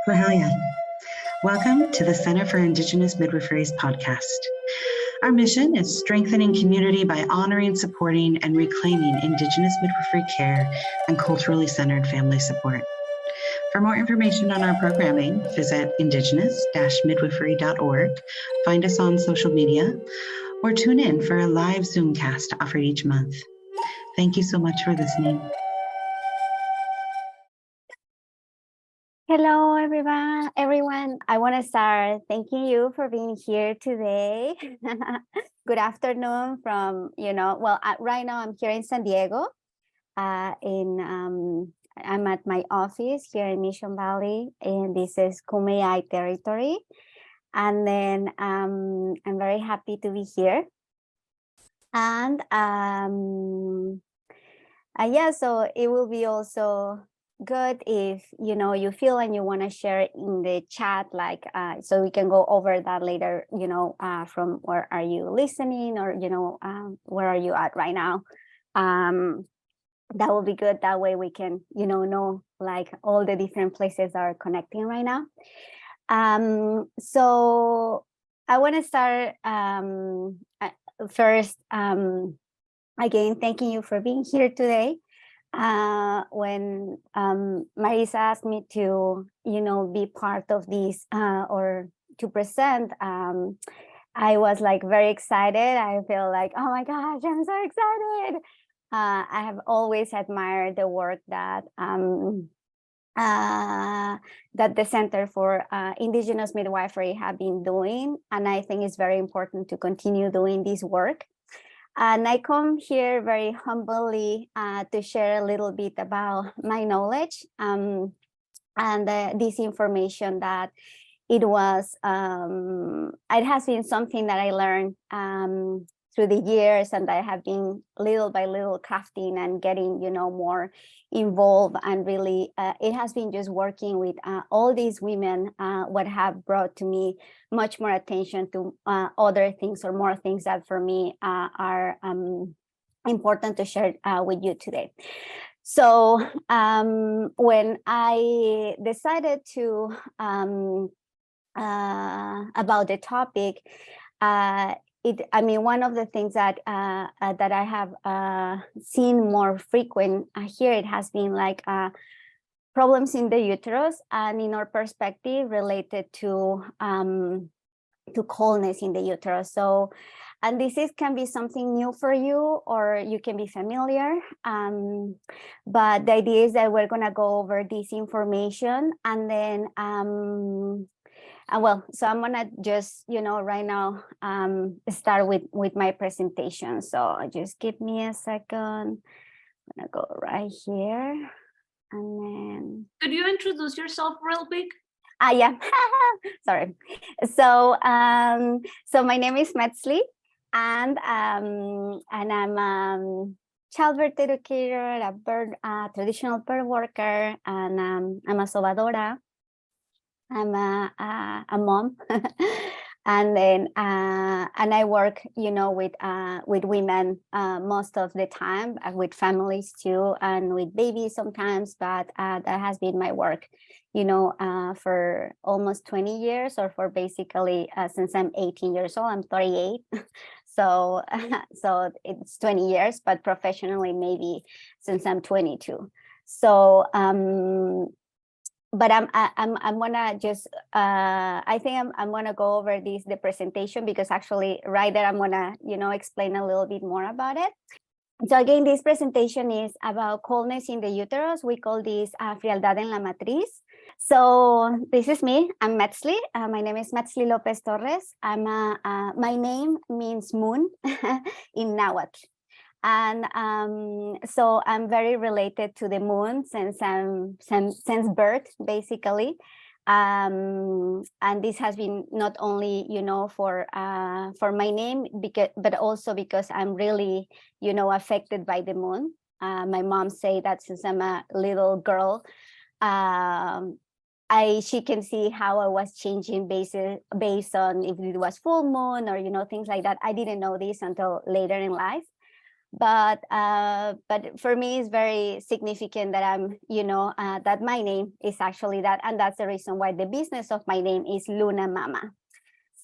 Well, hell yeah. Welcome to the Center for Indigenous Midwifery's podcast. Our mission is strengthening community by honoring, supporting, and reclaiming Indigenous midwifery care and culturally centered family support. For more information on our programming, visit indigenous-midwifery.org, find us on social media, or tune in for a live Zoomcast offered each month. Thank you so much for listening. Hello, everyone. I want to start thanking you for being here today. Good afternoon from, right now I'm here in San Diego. I'm at my office here in Mission Valley, and this is Kumeyaay territory. And then I'm very happy to be here. And so it will be also good if you feel and you want to share in the chat, so we can go over that later, from where are you listening, or where are you at right now. That will be good. That way we can know like all the different places that are connecting right now. So I want to start first again thanking you for being here today. When Marisa asked me to, be part of this or to present, I was like very excited. I feel like, oh my gosh, I'm so excited. I have always admired the work that that the Center for Indigenous Midwifery have been doing, and I think it's very important to continue doing this work. And I come here very humbly to share a little bit about my knowledge and this information that it has been something that I learned through the years, and I have been little by little crafting and getting, more involved. And really, it has been just working with all these women, what have brought to me much more attention to other things or more things that for me are important to share with you today. So when I decided to about the topic, one of the things that that I have seen more frequent here, it has been like problems in the uterus, and in our perspective related to coldness in the uterus. So, and this can be something new for you, or you can be familiar. But the idea is that we're gonna go over this information, and then so I'm gonna just, right now, start with my presentation. So just give me a second. I'm gonna go right here, and then. Could you introduce yourself real quick? Yeah, sorry. So, so my name is Metztli, and I'm childbirth educator, a traditional birth worker, and I'm a sobadora. I'm a mom, and then and I work, with women most of the time, with families too, and with babies sometimes. But that has been my work, for almost 20 years, or for basically since I'm 18 years old. I'm 38, so so it's 20 years, but professionally maybe since I'm 22. So but I'm gonna just I think I'm gonna go over the presentation, because actually right there I'm gonna explain a little bit more about it. So again, this presentation is about coldness in the uterus. We call this frialdad en la matriz. So this is me. I'm Metztli. My name is Metztli López Torres. My name means moon in Nahuatl. And so I'm very related to the moon since birth, basically. And this has been not only, for my name, but also because I'm really, affected by the moon. My mom say that since I'm a little girl, she can see how I was changing based on if it was full moon or, things like that. I didn't know this until later in life. but for me it's very significant that I'm, that my name is actually that, and that's the reason why the business of my name is Luna Mama.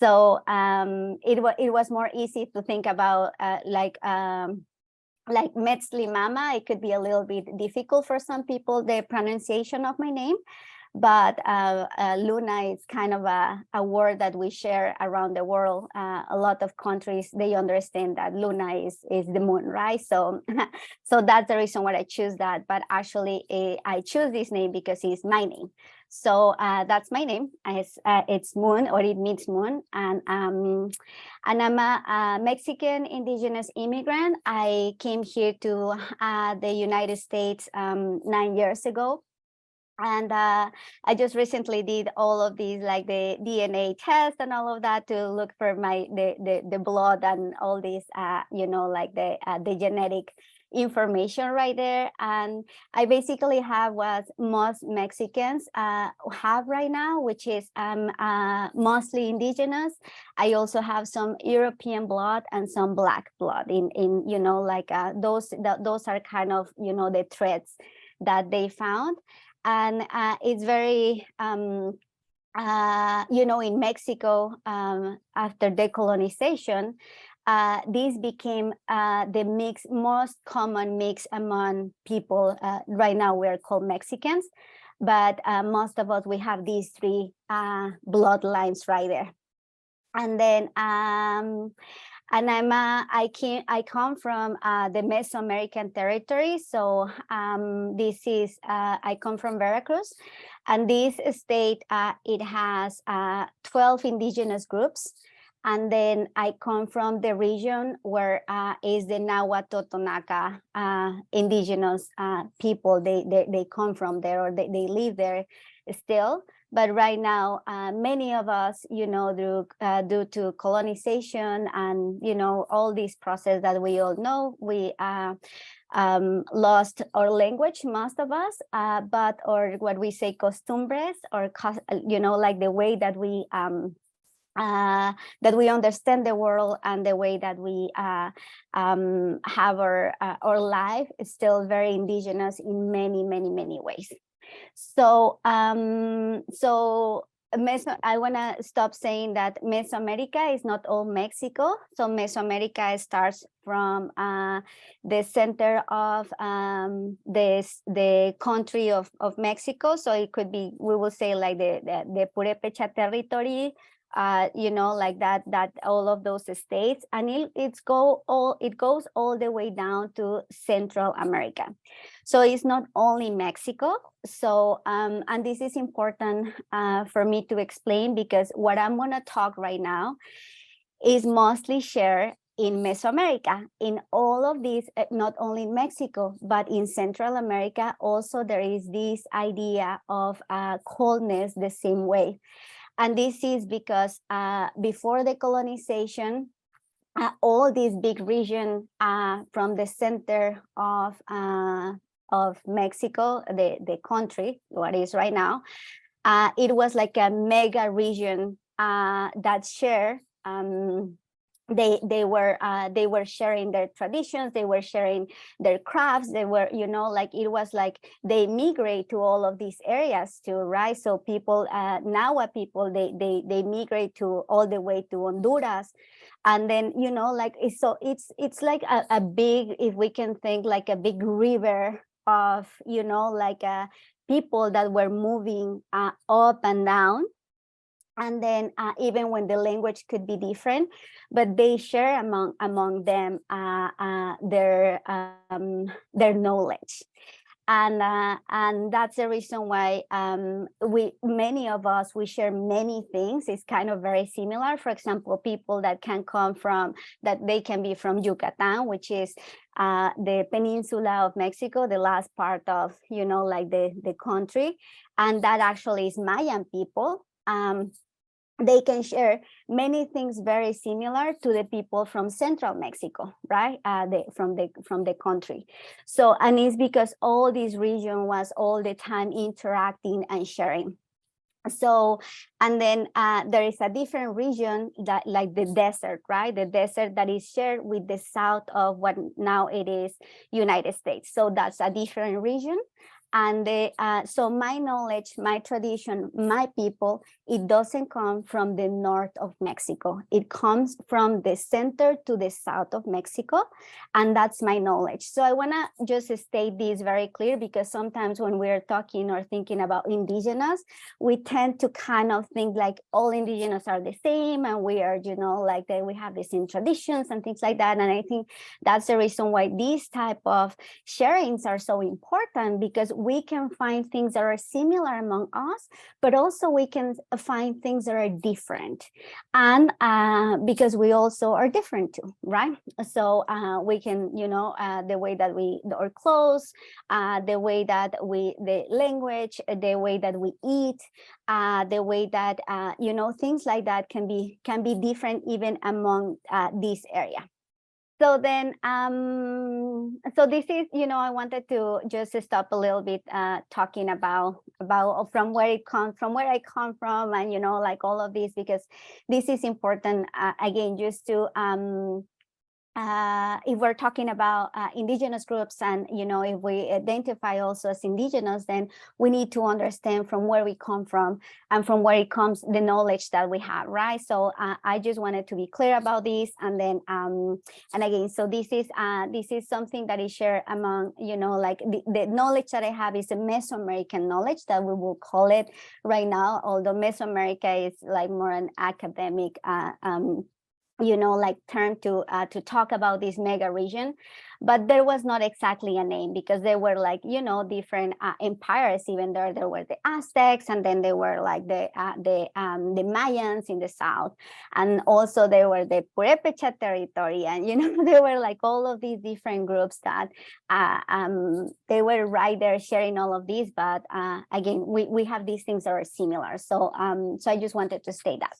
So it was more easy to think about like Metztli Mama. It could be a little bit difficult for some people, the pronunciation of my name, but Luna is kind of a word that we share around the world. A lot of countries, they understand that Luna is the moon, right? So so that's the reason why I choose that. But actually I choose this name because it's my name. So that's my name. It's Moon, or it means moon, and I'm a Mexican indigenous immigrant. I came here to the United States 9 years ago. And I just recently did all of these, like the DNA test and all of that, to look for the blood and all these, like the genetic information right there. And I basically have what most Mexicans have right now, which is mostly indigenous. I also have some European blood and some Black blood in like those are kind of, the threads that they found. And it's very, in Mexico, after decolonization, this became the most common mix among people. Right now, we're called Mexicans, but most of us, we have these three bloodlines right there. And then and I come from the Mesoamerican territory. So this is, I come from Veracruz, and this state, it has 12 indigenous groups. And then I come from the region where is the Nahuatl Totonaca indigenous people. They come from there, or they live there still. But right now, many of us, due to colonization and, all this process that we all know, we lost our language, most of us, or what we say costumbres, or, like the way that we understand the world, and the way that we have our life is still very indigenous in many, many, many ways. So I want to stop saying that Mesoamerica is not all Mexico. So Mesoamerica starts from the center of the country of Mexico. So it could be, we will say, like the Purépecha territory, like that all of those states, and it goes all the way down to Central America. So it's not only Mexico. So and this is important for me to explain, because what I'm going to talk right now is mostly shared in Mesoamerica. In all of these, not only in Mexico, but in Central America also, there is this idea of coldness the same way. And this is because before the colonization, all these big region from the center of Mexico, the country, what is right now, it was like a mega region that share. They were sharing their traditions, they were sharing their crafts, they were, like, it was like they migrate to all of these areas too, right? So people, Nahua people, they migrate to all the way to Honduras. And then, like, it's like a big, if we can think, like a big river of, like people that were moving up and down. And then even when the language could be different, but they share among them their knowledge. And that's the reason why many of us, we share many things. It's kind of very similar. For example, people that they can be from Yucatan, which is the peninsula of Mexico, the last part of, like the country. And that actually is Mayan people. They can share many things very similar to the people from Central Mexico, right? From the country. So, and it's because all this region was all the time interacting and sharing. So, and then there is a different region that like the desert, right? The desert that is shared with the south of what now it is United States. So that's a different region. And so my knowledge, my tradition, my people, it doesn't come from the north of Mexico. It comes from the center to the south of Mexico. And that's my knowledge. So I want to just state this very clear, because sometimes when we're talking or thinking about indigenous, we tend to kind of think like all indigenous are the same, and we are, you know, like that we have the same traditions and things like that. And I think that's the reason why these type of sharings are so important, because we can find things that are similar among us, but also we can find things that are different. And because we also are different too, right? So we can, you know, the way that we, our clothes, the way that we, the language, the way that we eat, the way that, you know, things like that can be different even among this area. So then, so this is, you know, I wanted to just stop a little bit talking about from where it comes, from where I come from, and, you know, like all of this, because this is important, again, just to, if we're talking about indigenous groups, and, you know, if we identify also as indigenous, then we need to understand from where we come from and from where it comes the knowledge that we have, right? So I just wanted to be clear about this. And then and again, so this is something that is shared among, you know, like the knowledge that I have is a Mesoamerican knowledge, that we will call it right now, although Mesoamerica is like more an academic you know, like term to talk about this mega region. But there was not exactly a name, because there were, like, you know, different empires. Even there were the Aztecs, and then there were like the Mayans in the south, and also there were the Purepecha territory, and, you know, there were like all of these different groups that they were right there sharing all of these. But again, we have these things that are similar. So so I just wanted to state that.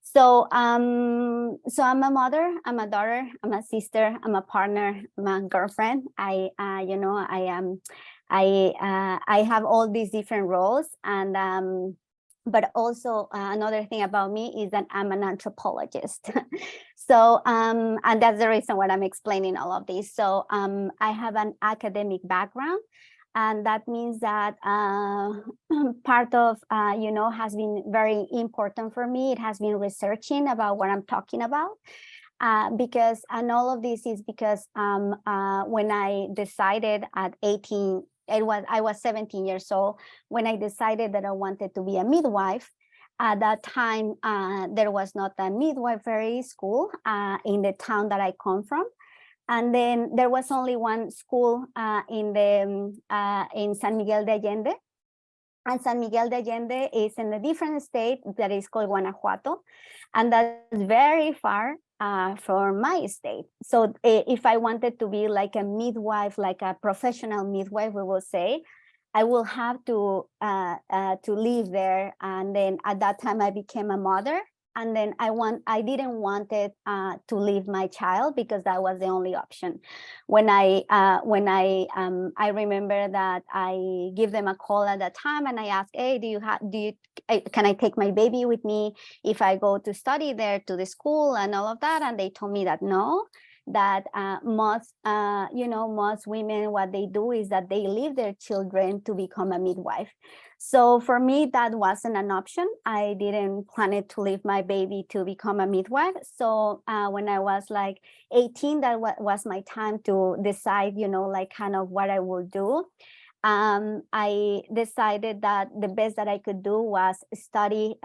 So, so I'm a mother, I'm a daughter, I'm a sister, I'm a partner, I'm a girlfriend. You know, I have all these different roles. And but also another thing about me is that I'm an anthropologist. So, and that's the reason why I'm explaining all of this. So I have an academic background. And that means that part of, you know, has been very important for me. It has been researching about what I'm talking about. Because, and all of this is because when I decided at 18, I was 17 years old, when I decided that I wanted to be a midwife. At that time, there was not a midwifery school in the town that I come from. And then there was only one school in San Miguel de Allende. And San Miguel de Allende is in a different state that is called Guanajuato. And that's very far from my state. So if I wanted to be like a midwife, like a professional midwife, we will say, I will have to live there. And then at that time I became a mother. And then I didn't want it to leave my child, because that was the only option. When I remember that I give them a call at that time, and I asked, hey, can I take my baby with me if I go to study there to the school and all of that? And they told me that no, that most women, what they do is that they leave their children to become a midwife. So for me, that wasn't an option. I didn't plan it to leave my baby to become a midwife. So when I was like 18, that was my time to decide, you know, like kind of what I will do. I decided that the best that I could do was study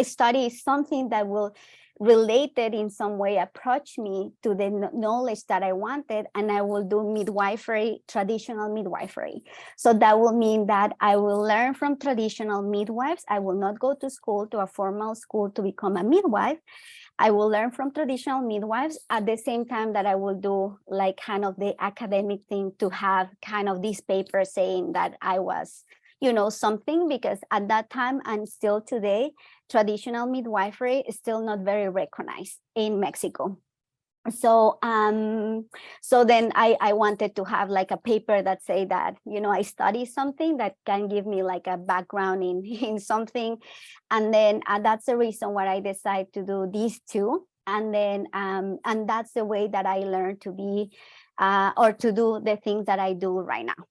study something that will related in some way approach me to the knowledge that I wanted, and I will do midwifery, traditional midwifery. So that will mean that I will learn from traditional midwives. I will not go to school, to a formal school, to become a midwife. I will learn from traditional midwives at the same time that I will do like kind of the academic thing, to have kind of this paper saying that I was, you know, something, because at that time and still today, traditional midwifery is still not very recognized in Mexico. So so then I wanted to have like a paper that say that, you know, I study something that can give me like a background in something. And then that's the reason why I decided to do these two. And then and that's the way that I learned to be or to do the things that I do right now.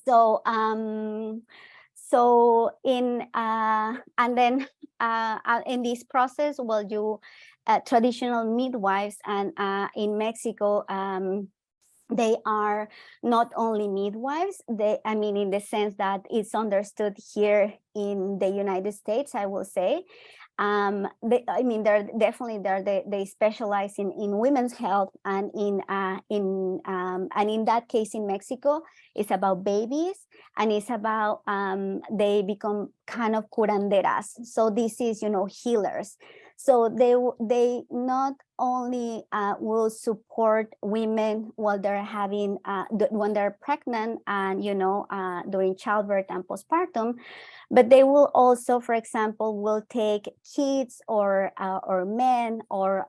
So so in and then in this process, well, you traditional midwives and in Mexico, they are not only midwives, they, I mean, in the sense that it's understood here in the United States, I will say. I mean, they're definitely they specialize in women's health, and in that case in Mexico, it's about babies, and it's about they become kind of curanderas. So this is, you know, healers. So they not only will support women while they're having when they're pregnant and, you know, during childbirth and postpartum, but they will also, for example, will take kids or men or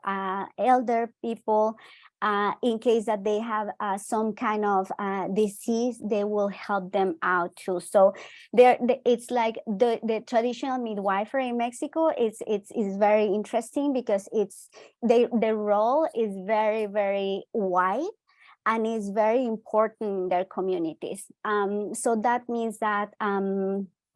elder people in case that they have some kind of disease. They will help them out too. So it's like the traditional midwifery in Mexico is very interesting because it's the role is very, very wide and is very important in their communities. So that means that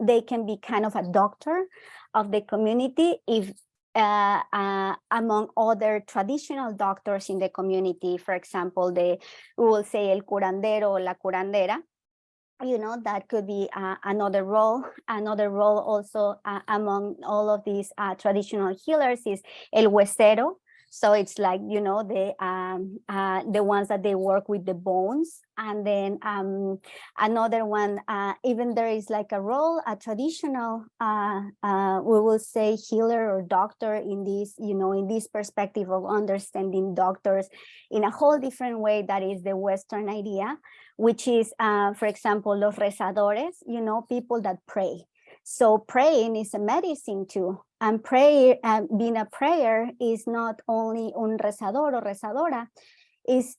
they can be kind of a doctor of the community if among other traditional doctors in the community. For example, we will say el curandero or la curandera. You know, that could be another role. Another role also among all of these traditional healers is el huesero. So it's like, you know, the ones that they work with the bones. And then another one, even there is like a role, a traditional, we will say healer or doctor in this, you know, in this perspective of understanding doctors in a whole different way that is the Western idea, which is, for example, los rezadores, you know, people that pray. So praying is a medicine too. And prayer, being a prayer is not only un rezador or rezadora, it's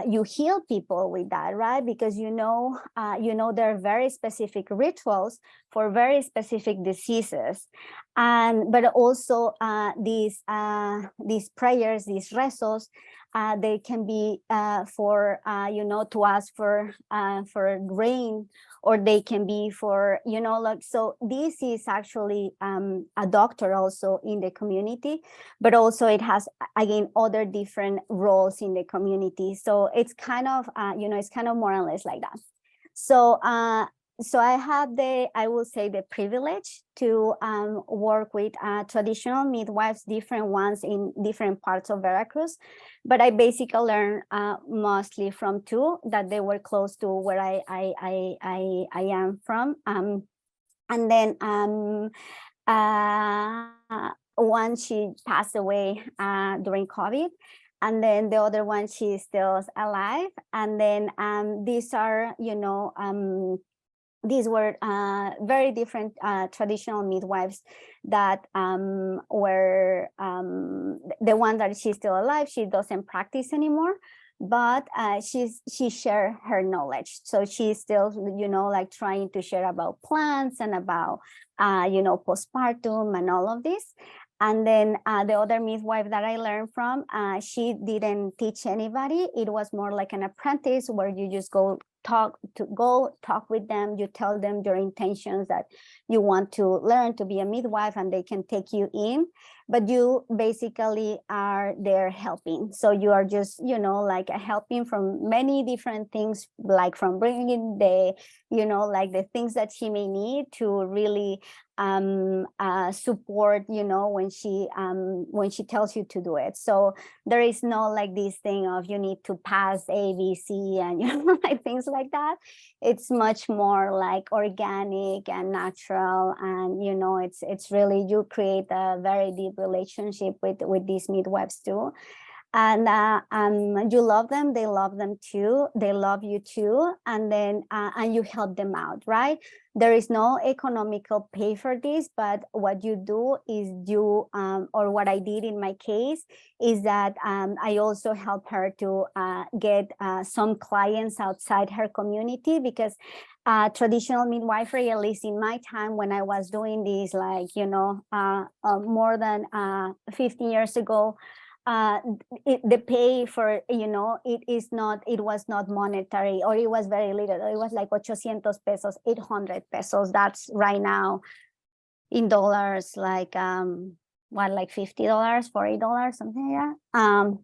you heal people with that, right? Because you know there are very specific rituals for very specific diseases, but also these prayers, these rezos, they can be for you know, to ask for rain, or they can be for, you know, like, so this is actually a doctor also in the community, but also it has, again, other different roles in the community. So it's kind of, you know, it's kind of more or less like that. So so I have I will say, the privilege to work with traditional midwives, different ones in different parts of Veracruz, but I basically learned mostly from two that they were close to where I am from, and then one, she passed away during COVID. And then the other one, she's still alive. And then these are, you know, these were very different traditional midwives that were the one that she's still alive. She doesn't practice anymore, but she shared her knowledge. So she's still, you know, like trying to share about plants and about, you know, postpartum and all of this. And then the other midwife that I learned from, she didn't teach anybody. It was more like an apprentice where you just go talk with them. You tell them your intentions, that you want to learn to be a midwife, and they can take you in, but you basically are there helping. So you are just, you know, like helping from many different things, like from bringing the, you know, like the things that she may need to really support, you know, when she tells you to do it. So there is no like this thing of you need to pass A, B, C, and, you know, like things like that. It's much more like organic and natural, and, you know, it's really, you create a very deep relationship with these midwives too. and you love them, they love them too, they love you too, and then and you help them out, right? There is no economical pay for this, but what you do is you or what I did in my case is that I also help her to get some clients outside her community, because traditional midwifery, at least in my time when I was doing this, like, you know, more than 15 years ago, the pay for, you know, it was not monetary, or it was very little. It was like 800 pesos, 800 pesos. That's right now in dollars, like what, like $50, $40, something like that.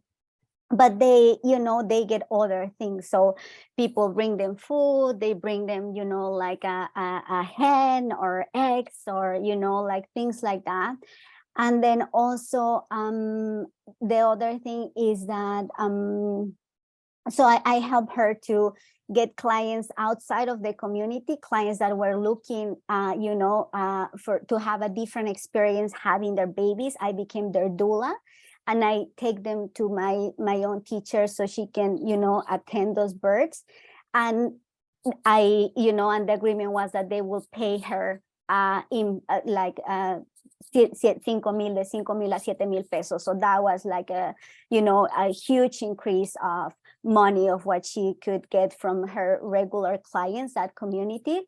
But they, you know, they get other things. So people bring them food, they bring them, you know, like a hen or eggs, or, you know, like things like that. And then also the other thing is that so I help her to get clients outside of the community, clients that were looking, you know, to have a different experience having their babies. I became their doula, and I take them to my own teacher so she can, you know, attend those births. And I, you know, and the agreement was that they will pay her in like 5,000 de 5,000 a 7,000 pesos. So that was like a, you know, a huge increase of money of what she could get from her regular clients, that community.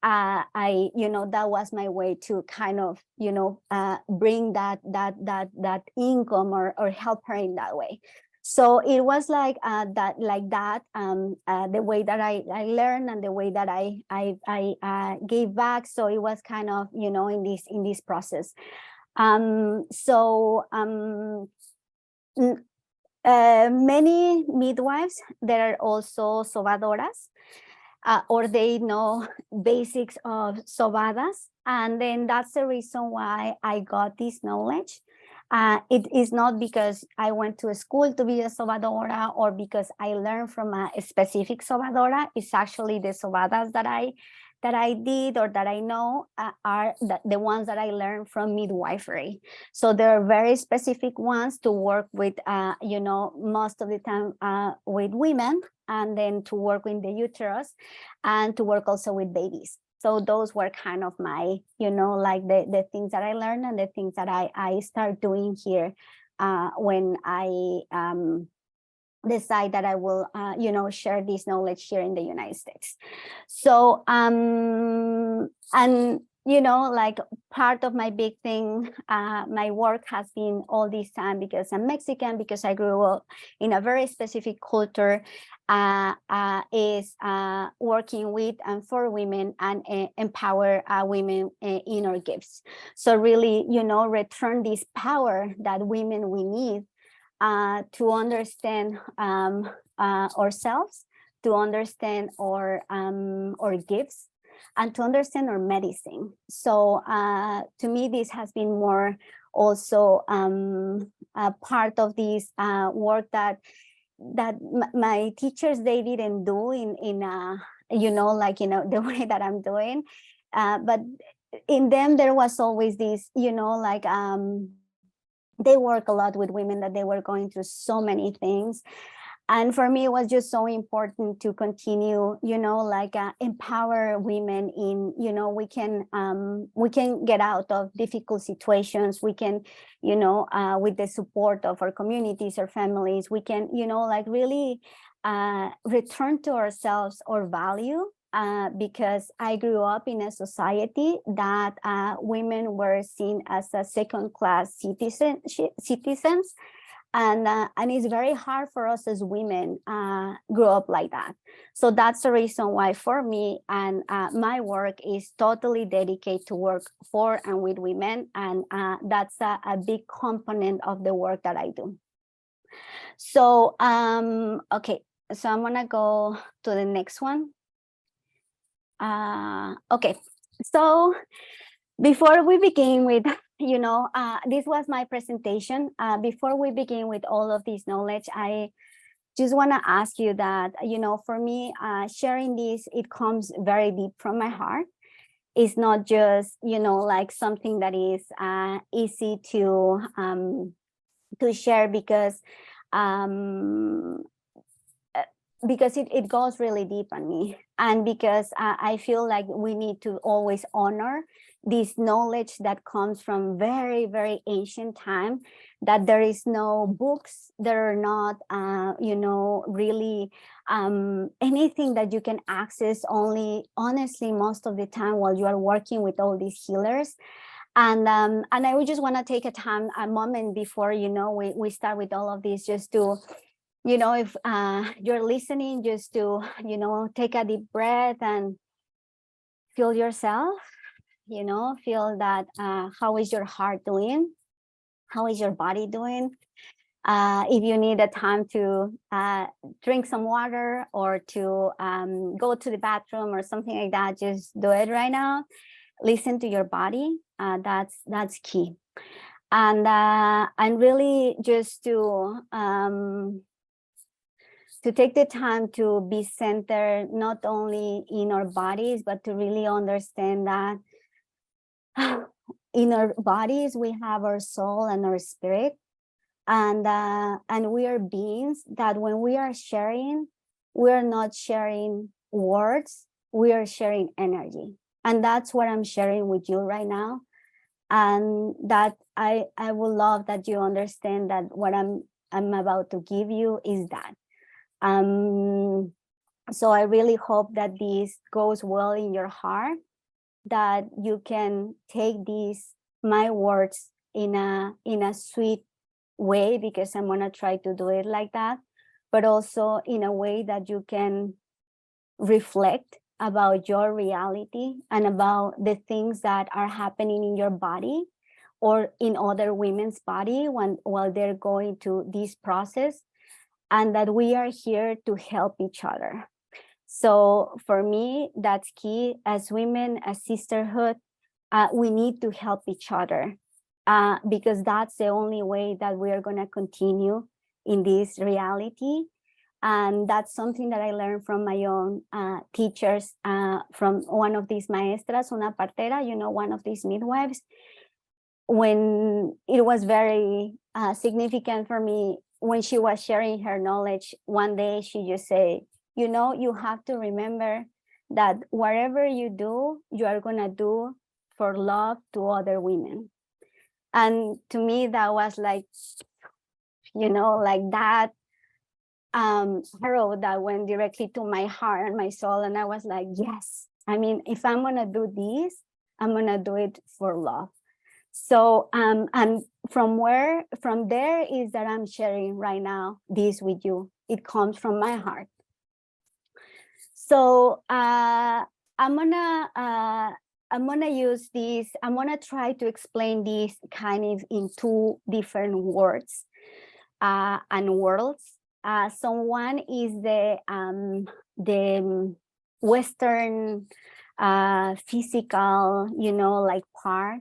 I, you know, that was my way to kind of, you know, bring that income or help her in that way. So it was like that, the way that I learned and the way that I gave back. So it was kind of, you know, in this process. Many midwives that are also sobadoras, or they know basics of sobadas, and then that's the reason why I got this knowledge. It is not because I went to a school to be a sobadora, or because I learned from a specific sobadora. It's actually the sobadas that I did or that I know are the ones that I learned from midwifery. So there are very specific ones to work with, you know, most of the time with women, and then to work with the uterus, and to work also with babies. So those were kind of my, you know, like the things that I learned and the things that I start doing here when I decide that I will, you know, share this knowledge here in the United States. So, and, you know, like part of my big thing, my work has been all this time, because I'm Mexican, because I grew up in a very specific culture, is working with and for women, and empower women in our gifts. So really, you know, return this power that women we need to understand ourselves, to understand our gifts, and to understand our medicine. So to me, this has been more also a part of this work that my teachers, they didn't do in you know, like, you know, the way that I'm doing, but in them there was always this, you know, like they work a lot with women that they were going through so many things. And for me, it was just so important to continue, you know, like empower women in, you know, we can get out of difficult situations. We can, you know, with the support of our communities or families, we can, you know, like really return to ourselves or value. Because I grew up in a society that women were seen as a second-class citizens, and it's very hard for us as women grow up like that. So that's the reason why, for me, and my work is totally dedicated to work for and with women, and that's a big component of the work that I do. So okay, so I'm gonna go to the next one. Okay, so before we begin with, you know, this was my presentation. Before we begin with all of this knowledge, I just want to ask you that, you know, for me, sharing this, it comes very deep from my heart. It's not just, you know, like something that is easy to share, because because it goes really deep on me, and because I feel like we need to always honor this knowledge that comes from very, very ancient time, that there is no books, there are not, really anything that you can access only, honestly, most of the time while you are working with all these healers. And I would just want to take a moment before, we start with all of this, just to, if you're listening, just to, take a deep breath and feel yourself, feel that, how is your heart doing? How is your body doing? If you need a time to drink some water or to go to the bathroom or something like that, just do it right now. Listen to your body. That's key. And really just to take the time to be centered, not only in our bodies, but to really understand that in our bodies, we have our soul and our spirit. And we are beings that when we are sharing, we are not sharing words, we are sharing energy. And that's what I'm sharing with you right now. And that I would love that you understand that what I'm about to give you is that. So I really hope that this goes well in your heart, that you can take my words in a sweet way, because I'm gonna try to do it like that, but also in a way that you can reflect about your reality and about the things that are happening in your body or in other women's body while they're going through this process, and that we are here to help each other. So for me, that's key. As women, as sisterhood, we need to help each other, because that's the only way that we are going to continue in this reality. And that's something that I learned from my own teachers, from one of these maestras, una partera, one of these midwives. When it was very significant for me, when she was sharing her knowledge, one day she just said, you have to remember that whatever you do, you are going to do for love to other women. And to me, that was like, like that arrow that went directly to my heart and my soul. And I was like, yes, I mean, if I'm going to do this, I'm going to do it for love. So, and from there is that I'm sharing right now this with you. It comes from my heart. So I'm gonna use this. I'm gonna try to explain this kind of in two different words and worlds. So one is the Western physical, like part,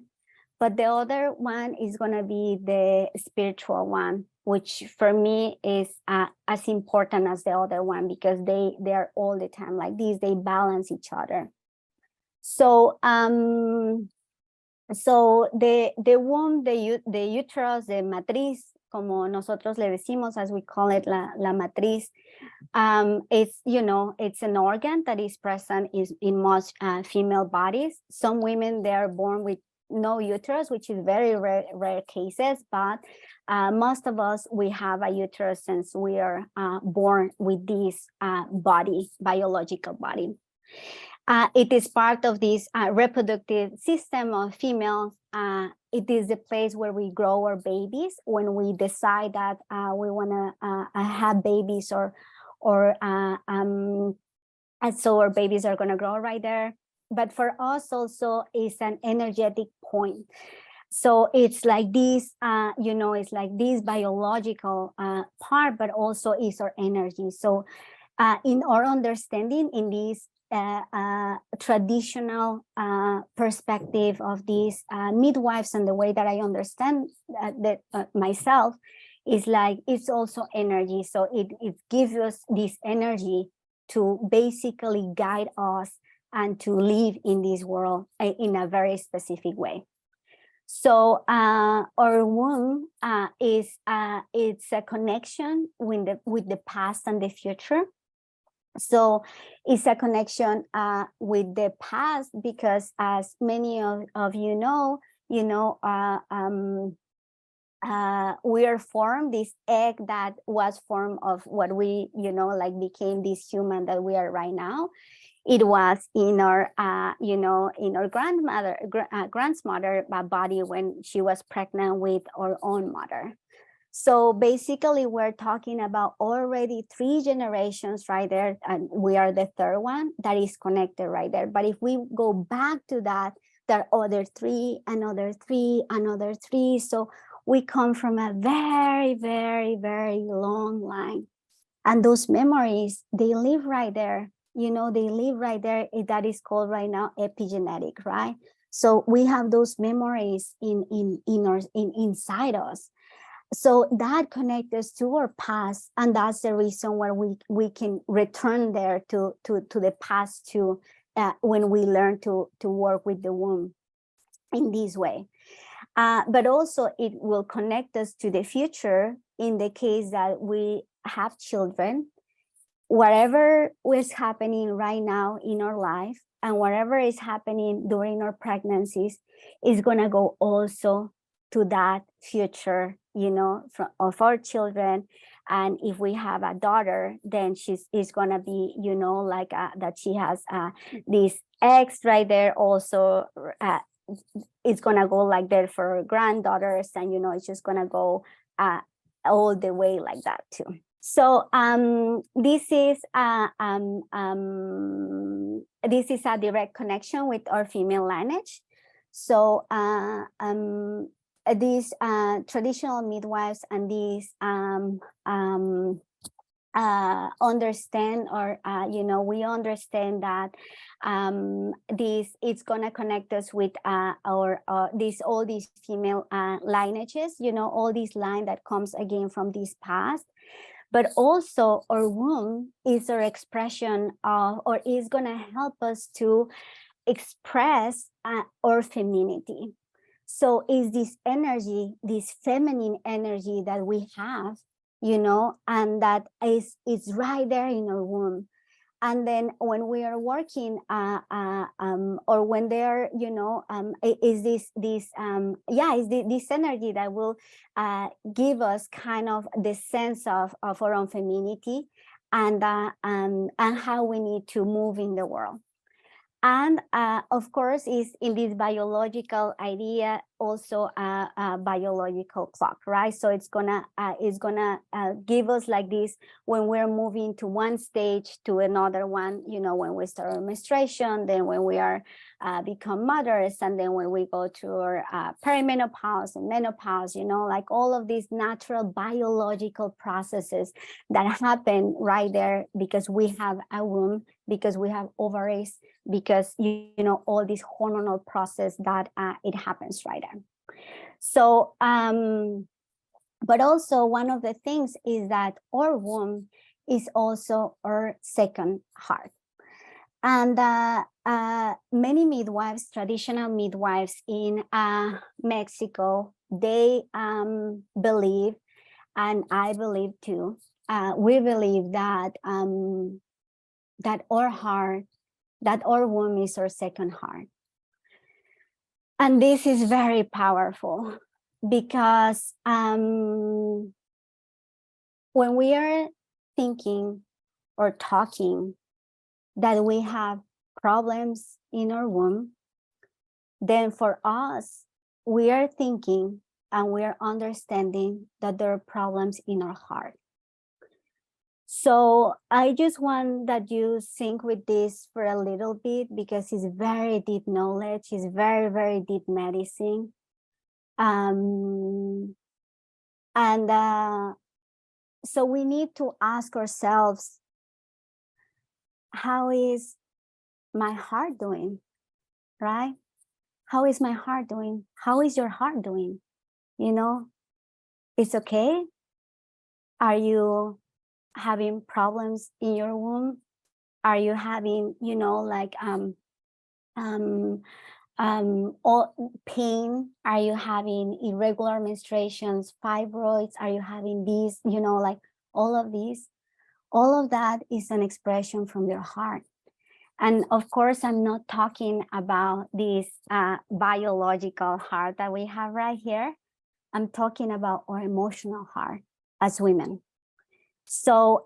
but the other one is gonna be the spiritual one, which for me is as important as the other one, because they are all the time like this. They balance each other. So so the womb, the uterus, the matriz, como nosotros le decimos, as we call it, la matriz, it's it's an organ that is present in most female bodies. Some women, they are born with no uterus, which is very rare cases, but most of us, we have a uterus since we are born with this biological body. It is part of this reproductive system of females. It is the place where we grow our babies when we decide that we want to have babies, and so our babies are going to grow right there. But for us also, it's an energetic point. So it's like this, it's like this biological part, but also is our energy. So in our understanding, in this traditional perspective of these midwives, and the way that I understand that myself, is like it's also energy. So it gives us this energy to basically guide us and to live in this world in a very specific way. So our womb is it's a connection with the past and the future. So it's a connection with the past, because as many of you know, we are formed, this egg that was formed of what we, like became this human that we are right now. It was in our, in our grandmother body when she was pregnant with our own mother. So basically, we're talking about already 3 generations right there, and we are the 3rd one that is connected right there. But if we go back to that, there are other 3, another 3, another 3. So we come from a very, very, very long line. And those memories, they live right there. They live right there. That is called right now epigenetic, right? So we have those memories inside us. So that connects us to our past, and that's the reason why we can return there to the past too, when we learn to work with the womb in this way. But also it will connect us to the future in the case that we have children. Whatever is happening right now in our life and whatever is happening during our pregnancies is going to go also to that future, of our children. And if we have a daughter, then is going to be, like that she has these eggs right there also. It's going to go like that for granddaughters, and it's just going to go all the way like that too. So this is a direct connection with our female lineage. So these traditional midwives and these understand, or we understand that this it's gonna connect us with all these female lineages, all this line that comes again from this past. But also our womb is our expression of, or is gonna help us to express our femininity. So is this energy, this feminine energy that we have, and that is right there in our womb. And then when we are working, or when they're, is this energy that will give us kind of the sense of our own femininity, and how we need to move in the world. And of course, is in this biological idea also a biological clock, right? So it's gonna give us like this when we're moving to one stage to another one. When we start our menstruation, then when we are become mothers, and then when we go to our perimenopause and menopause. Like all of these natural biological processes that happen right there, because we have a womb, because we have ovaries, because all this hormonal process that it happens right there. So but also one of the things is that our womb is also our second heart. And many midwives, traditional midwives in Mexico, they believe, and I believe too, we believe that that our heart, that our womb is our second heart. And this is very powerful, because when we are thinking or talking that we have problems in our womb, then for us, we are thinking and we are understanding that there are problems in our heart. So I just want that you sync with this for a little bit, because it's very deep knowledge, it's very, very deep medicine. And so we need to ask ourselves, how is my heart doing, right? How is my heart doing? How is your heart doing? It's okay? Are you having problems in your womb? Are you having, Or pain? Are you having irregular menstruations, fibroids? Are you having these, you know, like all of these? All of that is an expression from your heart. And of course, I'm not talking about this biological heart that we have right here. I'm talking about our emotional heart as women. So,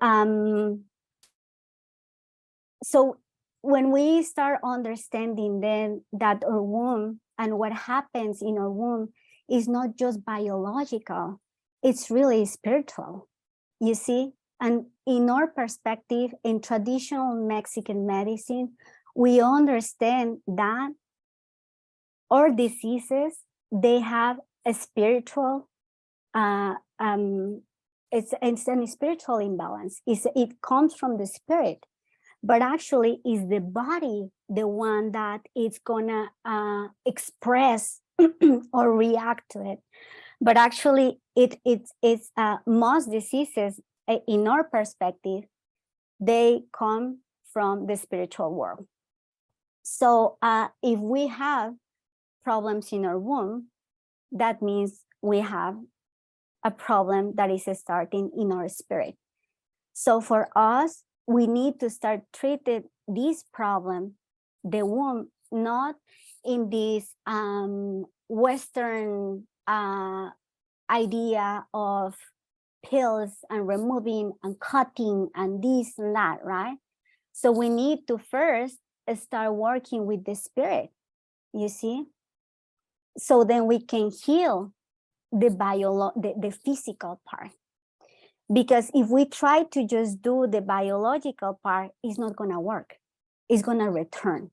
so when we start understanding then that our womb and what happens in our womb is not just biological, it's really spiritual, you see? And in our perspective, in traditional Mexican medicine, we understand that our diseases, they have a spiritual, it's a spiritual imbalance. It comes from the spirit, but actually is the body the one that is gonna express or react to it. But actually, it's most diseases, in our perspective, they come from the spiritual world. So if we have problems in our womb, that means we have a problem that is starting in our spirit. So for us, we need to start treating this problem, the womb, not in this Western idea of pills and removing and cutting and this and that, right? So we need to first start working with the spirit, you see? So then we can heal the physical part. Because if we try to just do the biological part, it's not gonna work. It's gonna return,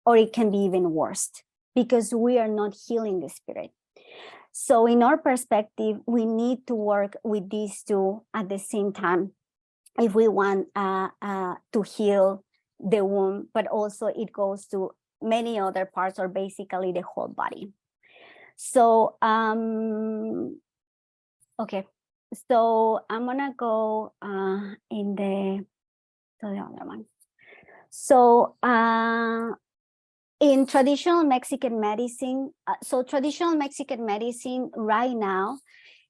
or it can be even worse because we are not healing the spirit. So in our perspective, we need to work with these two at the same time if we want to heal the womb, but also it goes to many other parts, or basically the whole body. So, okay. So I'm gonna go to the other one. So in traditional Mexican medicine, traditional Mexican medicine right now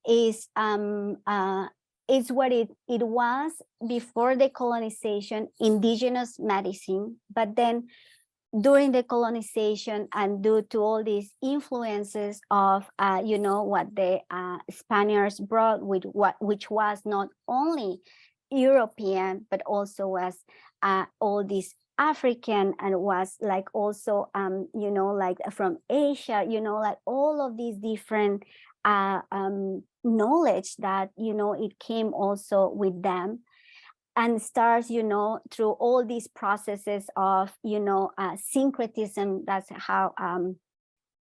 is what it was before the colonization, indigenous medicine, but then during the colonization and due to all these influences of, you know, what the Spaniards brought with which was not only European, but also was all these African, and was like also, you know, like from Asia, you know, like all of these different knowledge that, you know, it came also with them. And starts, you know, through all these processes of, you know, syncretism. That's how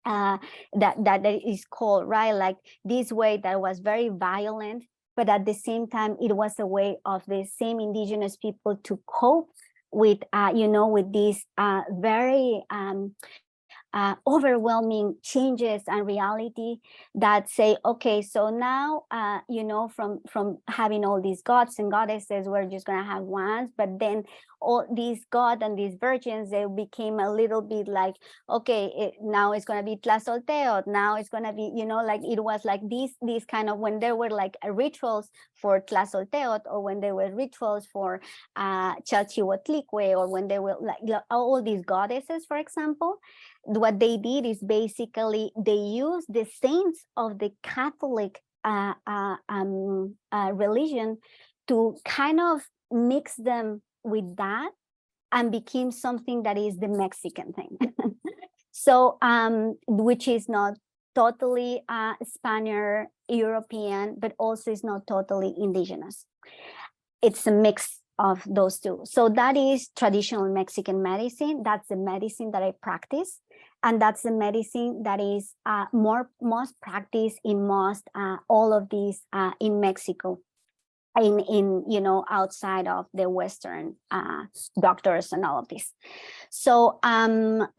that is called, right? Like this way that was very violent, but at the same time, it was a way of the same indigenous people to cope with, you know, with these very overwhelming changes and reality that say, okay, so now, you know, from having all these gods and goddesses, we're just gonna have ones, but then all these god and these virgins, they became a little bit like, okay, now it's gonna be Tlazolteotl, now it's gonna be, you know, like it was like these kind of, when there were like rituals for Tlazolteotl, or when there were rituals for Chalchihuatlicue, or when there were like all these goddesses, for example, what they did is basically they used the saints of the Catholic religion to kind of mix them with that and became something that is the Mexican thing. So, which is not totally Spaniard, European, but also is not totally indigenous. It's a mix of those two. So that is traditional Mexican medicine. That's the medicine that I practice. And that's the medicine that is most practiced in most all of these in Mexico, in you know, outside of the Western doctors and all of this. So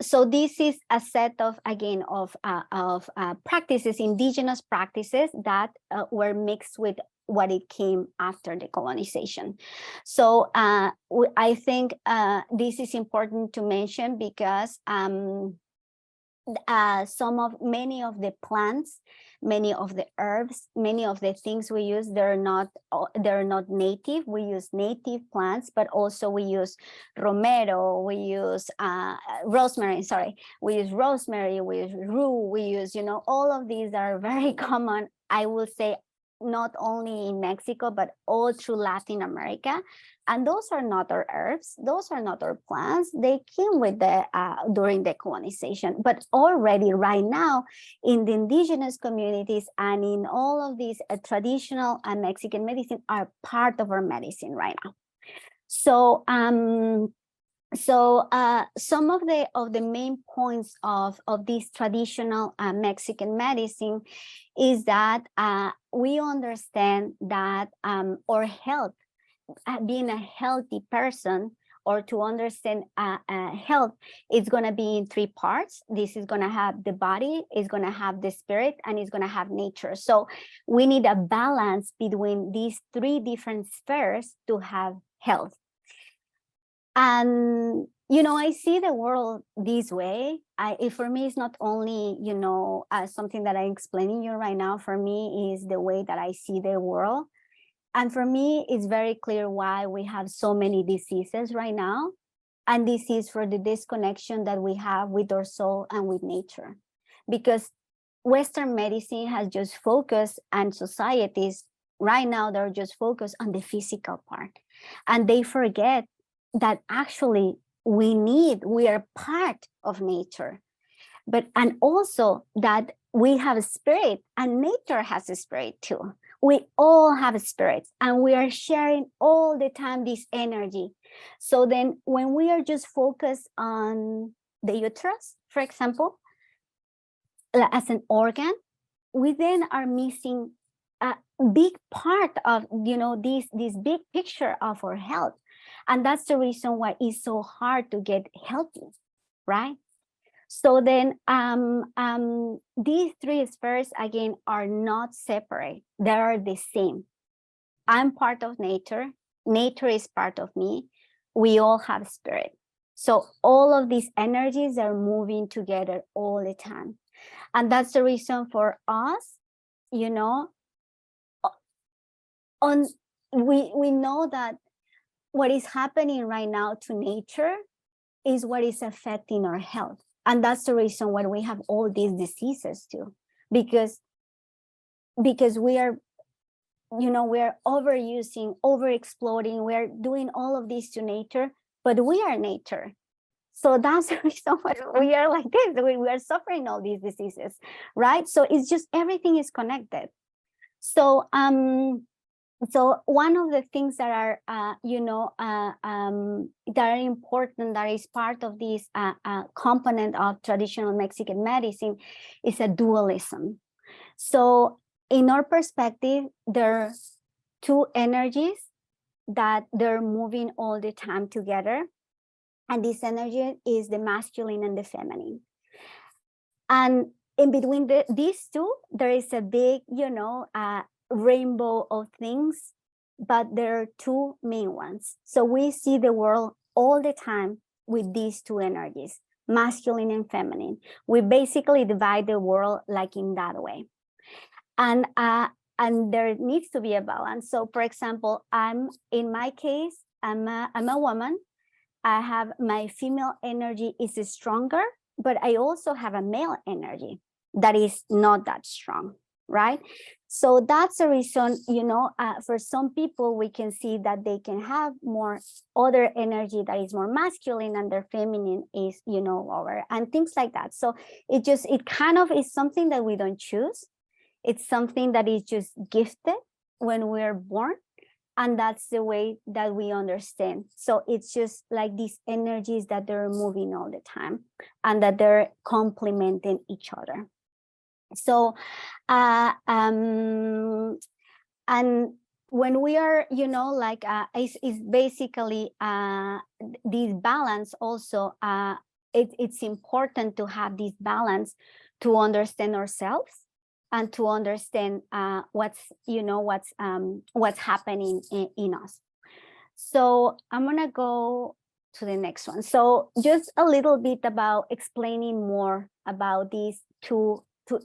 so this is a set of, again, of practices, indigenous practices that were mixed with what it came after the colonization. So I think this is important to mention because many of the plants, many of the herbs, many of the things we use, they're not native. We use native plants, but also we use romero, we use rosemary, we use rosemary, we use rue, we use, all of these are very common, I will say, not only in Mexico, but all through Latin America. And those are not our herbs, those are not our plants. They came with during the colonization, but already right now in the indigenous communities and in all of these traditional Mexican medicine are part of our medicine right now. So some of the main points of this traditional Mexican medicine is that we understand that our health, being a healthy person, or to understand health, it's going to be in three parts. This is going to have the body, it's going to have the spirit, and it's going to have nature. So we need a balance between these three different spheres to have health. And I see the world this way. For me, it's not only something that I'm explaining you right now. For me, is the way that I see the world. And for me, it's very clear why we have so many diseases right now. And this is for the disconnection that we have with our soul and with nature. Because Western medicine has just focused, and societies right now, they're just focused on the physical part. And they forget that actually we are part of nature. And also that we have a spirit, and nature has a spirit too. We all have spirits, and we are sharing all the time this energy. So then when we are just focused on the uterus, for example, as an organ, we then are missing a big part of this big picture of our health. And that's the reason why it's so hard to get healthy, right? So then these three spheres, again, are not separate. They are the same. I'm part of nature. Nature is part of me. We all have spirit. So all of these energies are moving together all the time. And that's the reason for us, we know that what is happening right now to nature is what is affecting our health. And that's the reason why we have all these diseases too, because we are, we are overusing, overexploiting, we're doing all of this to nature, but we are nature. So that's the reason why we are like this. We are suffering all these diseases, right? So it's just everything is connected. So so one of the things that are, that are important, that is part of this component of traditional Mexican medicine, is a dualism. So in our perspective, there are two energies that they're moving all the time together. And this energy is the masculine and the feminine. And in between these two, there is a big, rainbow of things, but there are two main ones. So we see the world all the time with these two energies, masculine and feminine. We basically divide the world like in that way. And there needs to be a balance. So for example, in my case, I'm a woman. I have my female energy is stronger, but I also have a male energy that is not that strong, right? So that's the reason, for some people, we can see that they can have more other energy that is more masculine and their feminine is, lower, and things like that. So it kind of is something that we don't choose. It's something that is just gifted when we're born. And that's the way that we understand. So it's just like these energies that they're moving all the time and that they're complementing each other. So, and when we are, it's basically this balance also, it's important to have this balance to understand ourselves and to understand what's happening in us. So I'm gonna go to the next one. So just a little bit about explaining more about these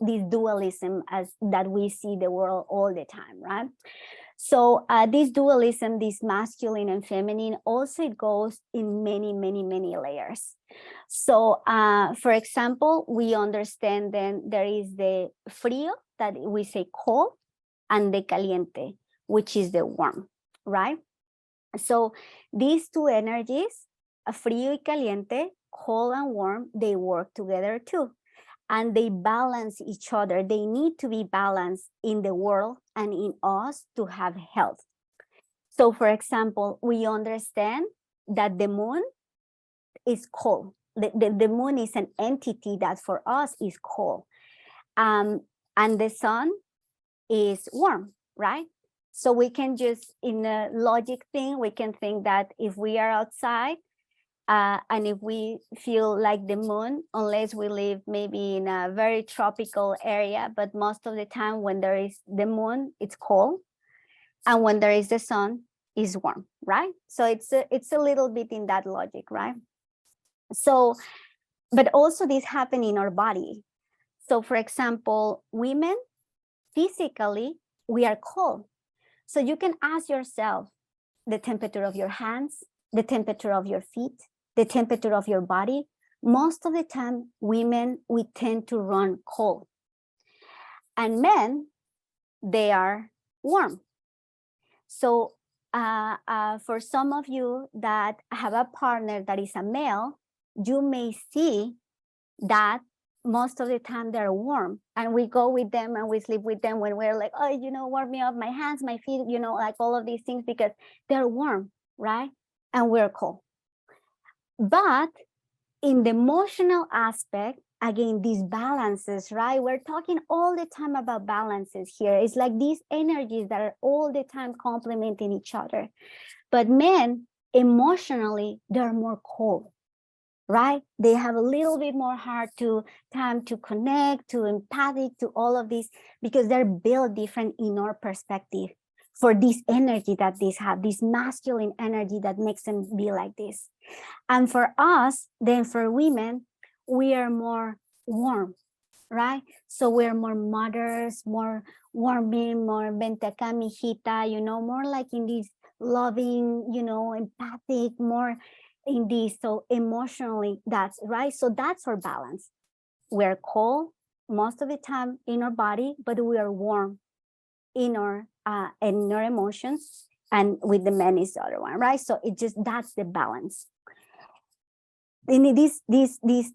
this dualism as that we see the world all the time, right? So this dualism, this masculine and feminine, also it goes in many, many, many layers. So for example, we understand then there is the frío, that we say cold, and the caliente, which is the warm, right? So these two energies, frío y caliente, cold and warm, they work together too. And they balance each other. They need to be balanced in the world and in us to have health. So for example, we understand that the moon is cold. The moon is an entity that for us is cold. And the sun is warm, right? So we can just, in a logic thing, we can think that if we are outside, and if we feel like the moon, unless we live maybe in a very tropical area, but most of the time when there is the moon, it's cold. And when there is the sun, it's warm, right? So it's a little bit in that logic, right? So, but also this happens in our body. So for example, women, physically, we are cold. So you can ask yourself the temperature of your hands, the temperature of your feet, the temperature of your body. Most of the time, women, we tend to run cold. And men, they are warm. So for some of you that have a partner that is a male, you may see that most of the time they're warm, and we go with them and we sleep with them when we're like, oh, you know, warm me up, my hands, my feet, you know, like all of these things, because they're warm, right? And we're cold. But in the emotional aspect, again, these balances, right? We're talking all the time about balances here. It's like these energies that are all the time complementing each other. But men, emotionally, they're more cold, right? They have a little bit more hard time to connect, to empathic, to all of this, because they're built different in our perspective for this energy that these have, this masculine energy that makes them be like this. And for us, then for women, we are more warm, right? So we're more mothers, more warming, more vente acá, mijita, you know, more like in this loving, you know, empathic, more in this, so emotionally, that's right. So that's our balance. We're cold most of the time in our body, but we are warm in our emotions, and with the men is the other one, right? So it just, that's the balance. In this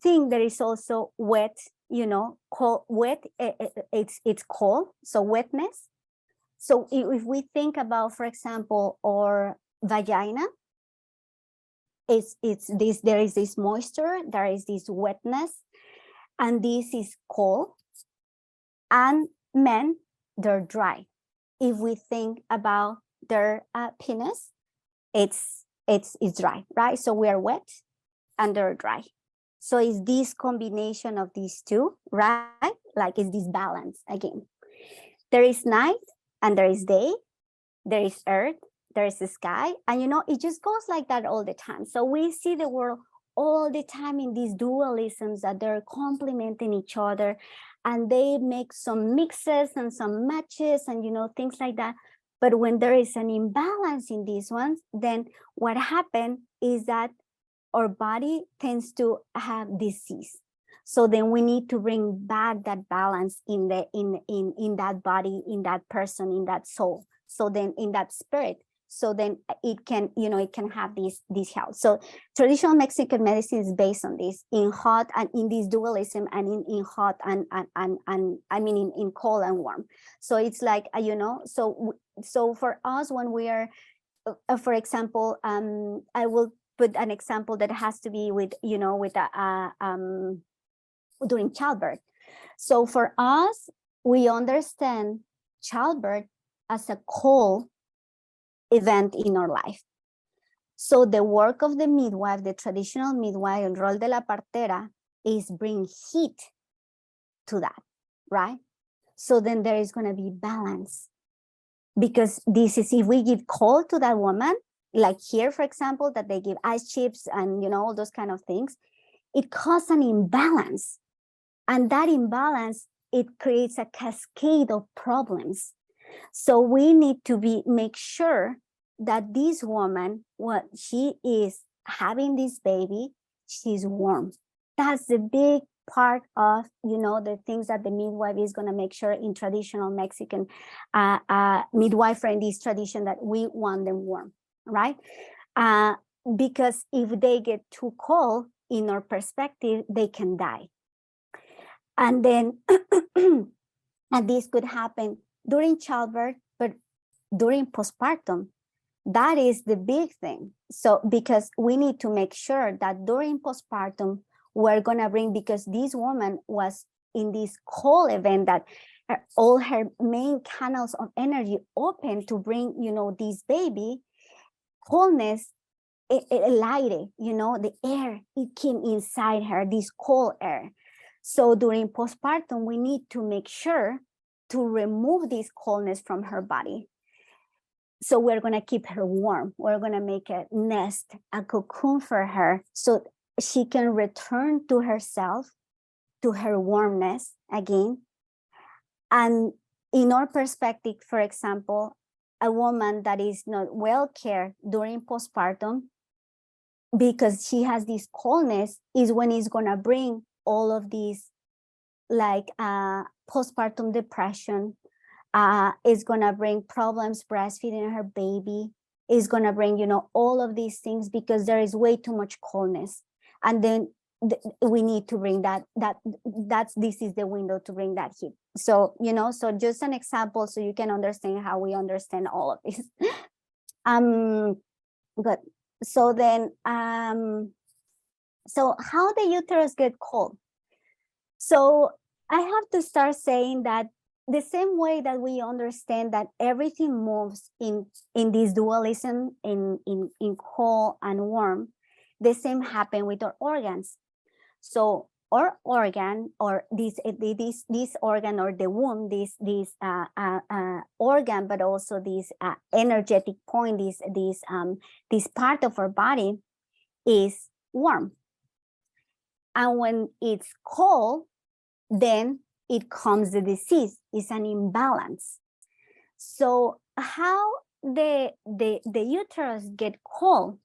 thing, there is also wet, you know, cold, wet, it's cold, so wetness. So if we think about, for example, our vagina, it's this, there is this moisture, there is this wetness, and this is cold. And men, they're dry. If we think about their penis, it's dry, right? So we are wet and they're dry. So it's this combination of these two, right? Like it's this balance again. There is night and there is day, there is earth, there is the sky, and you know, it just goes like that all the time. So we see the world all the time in these dualisms that they're complementing each other, and they make some mixes and some matches and, you know, things like that. But when there is an imbalance in these ones, then what happens is that our body tends to have disease. So then we need to bring back that balance in the in that body, in that person, in that soul. So then in that spirit, so then it can, you know, it can have this health. So traditional Mexican medicine is based on this, in hot and in this dualism, and in hot and I mean in cold and warm. So it's like, you know, so for us, when we are, for example, I will put an example that has to be with, you know, with during childbirth. So for us, we understand childbirth as a cold event in our life. So the work of the midwife, the traditional midwife, el rol de la partera, is bring heat to that, right? So then there is going to be balance, because this is, if we give cold to that woman, like here, for example, that they give ice chips and, you know, all those kind of things, it causes an imbalance. And that imbalance, it creates a cascade of problems. So we need to make sure that this woman, what she is having this baby, she's warm. That's the big part of, the things that the midwife is going to make sure in traditional Mexican midwifery, in this tradition, that we want them warm, right? Because if they get too cold, in our perspective, they can die. And then, and this could happen during childbirth, but during postpartum, that is the big thing. So, because we need to make sure that during postpartum, we're going to bring, because this woman was in this cold event, that all her main canals of energy open to bring, this baby, coldness, el aire, the air, it came inside her, this cold air. So during postpartum, we need to make sure to remove this coldness from her body. So we're going to keep her warm. We're going to make a nest, a cocoon for her, so she can return to herself, to her warmness again. And in our perspective, for example, a woman that is not well cared during postpartum, because she has this coldness, is when it's going to bring all of these, like postpartum depression, is going to bring problems breastfeeding her baby, is going to bring, all of these things, because there is way too much coldness. And then we need to bring this is the window to bring that heat. So, so just an example, so you can understand how we understand all of this. Good. So then, so how the uterus get cold? So I have to start saying that the same way that we understand that everything moves in this dualism, in cold and warm, the same happen with our organs. So our organ, or this organ, or the womb, this organ, but also this energetic point, this part of our body is warm. And when it's cold, then it comes the disease. It's an imbalance. So how the uterus get cold?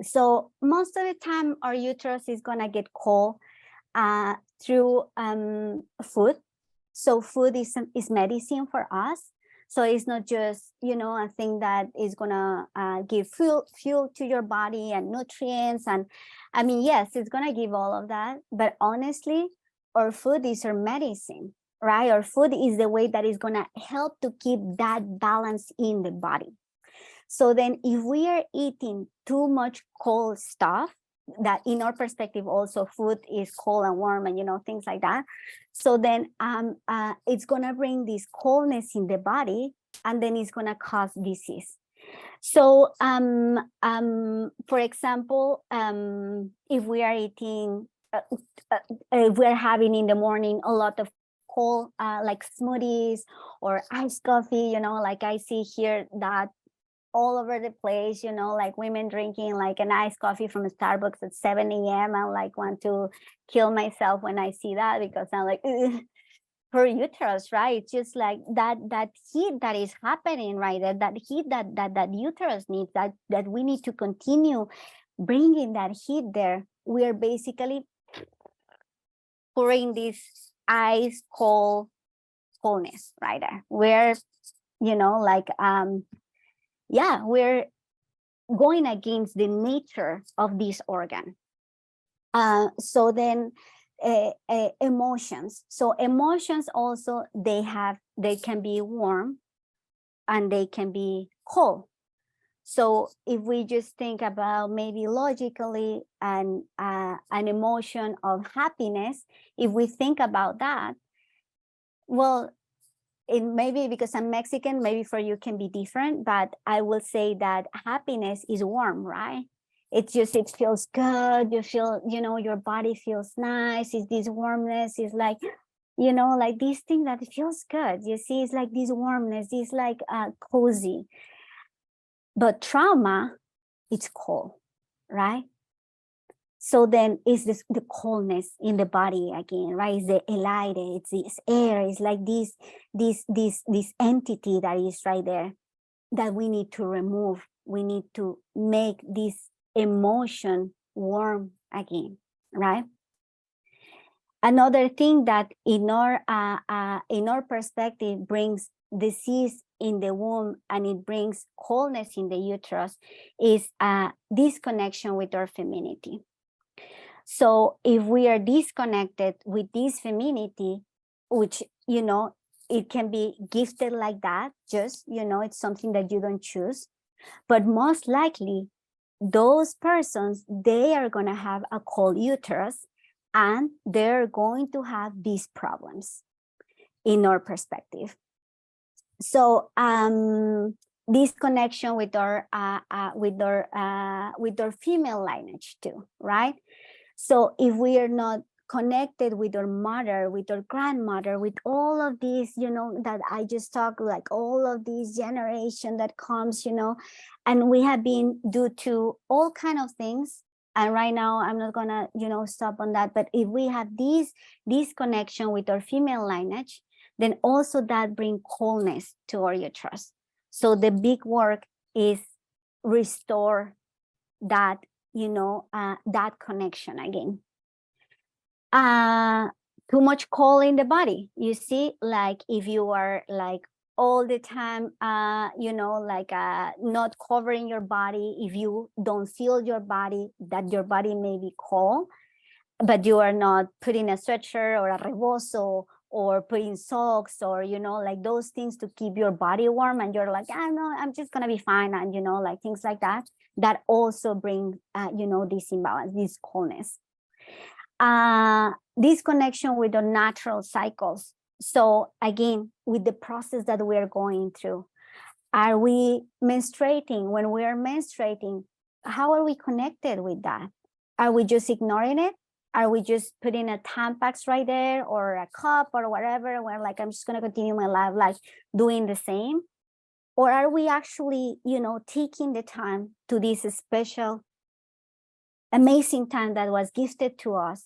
So most of the time, our uterus is gonna get cold through food. So food is medicine for us. So it's not just, a thing that is gonna give fuel to your body and nutrients. And I mean, yes, it's gonna give all of that. But honestly, our food is our medicine, right? Our food is the way that is gonna help to keep that balance in the body. So then if we are eating too much cold stuff, that in our perspective also food is cold and warm and things like that, so then it's gonna bring this coldness in the body, and then it's gonna cause disease. So for example, if we are eating if we're having in the morning a lot of cold like smoothies or iced coffee, like I see here that all over the place, like women drinking like an iced coffee from Starbucks at 7 a.m. I like want to kill myself when I see that, because I'm like, her uterus, right? It's just like that heat that is happening, right? That heat that uterus needs, that we need to continue bringing that heat there. We are basically pouring this ice coldness right there. We're, like, we're going against the nature of this organ. So then emotions. So emotions also, they can be warm and they can be cold. So if we just think about maybe logically an emotion of happiness, if we think about that, well, it maybe because I'm Mexican, maybe for you can be different, but I will say that happiness is warm, right? It feels good. You feel, your body feels nice. It's this warmness. It's like, like this thing that feels good. You see, it's like this warmness. It's like cozy. But trauma, it's cold, right? So then is this the coldness in the body again, right? It's the el aire, it's this air, it's like this entity that is right there that we need to remove. We need to make this emotion warm again, right? Another thing that in our perspective brings disease in the womb and it brings coldness in the uterus is a disconnection with our femininity. So if we are disconnected with this femininity, which, you know, it can be gifted like that, just, you know, it's something that you don't choose, but most likely those persons, they are going to have a cold uterus and they're going to have these problems in our perspective. So this connection with our female lineage too, right? So if we are not connected with our mother, with our grandmother, with all of these, you know, that I just talked, like all of these generation that comes, you know, and we have been due to all kind of things. And right now I'm not gonna, you know, stop on that. But if we have this connection with our female lineage, then also that brings coldness to our uterus. So the big work is restore that, you know, that connection again. Too much cold in the body. You see, like if you are like all the time, you know, like not covering your body, if you don't feel your body, that your body may be cold, but you are not putting a sweatshirt or a rebozo or putting socks or, you know, like those things to keep your body warm, and you're like, I know, I'm just gonna be fine, and, you know, like things like that, that also bring, you know, this imbalance, this coldness. This connection with the natural cycles. So again, with the process that we are going through, are we menstruating? When we are menstruating, how are we connected with that? Are we just ignoring it? Are we just putting a Tampax right there or a cup or whatever? We're like, I'm just going to continue my life like doing the same. Or are we actually, you know, taking the time to this special, amazing time that was gifted to us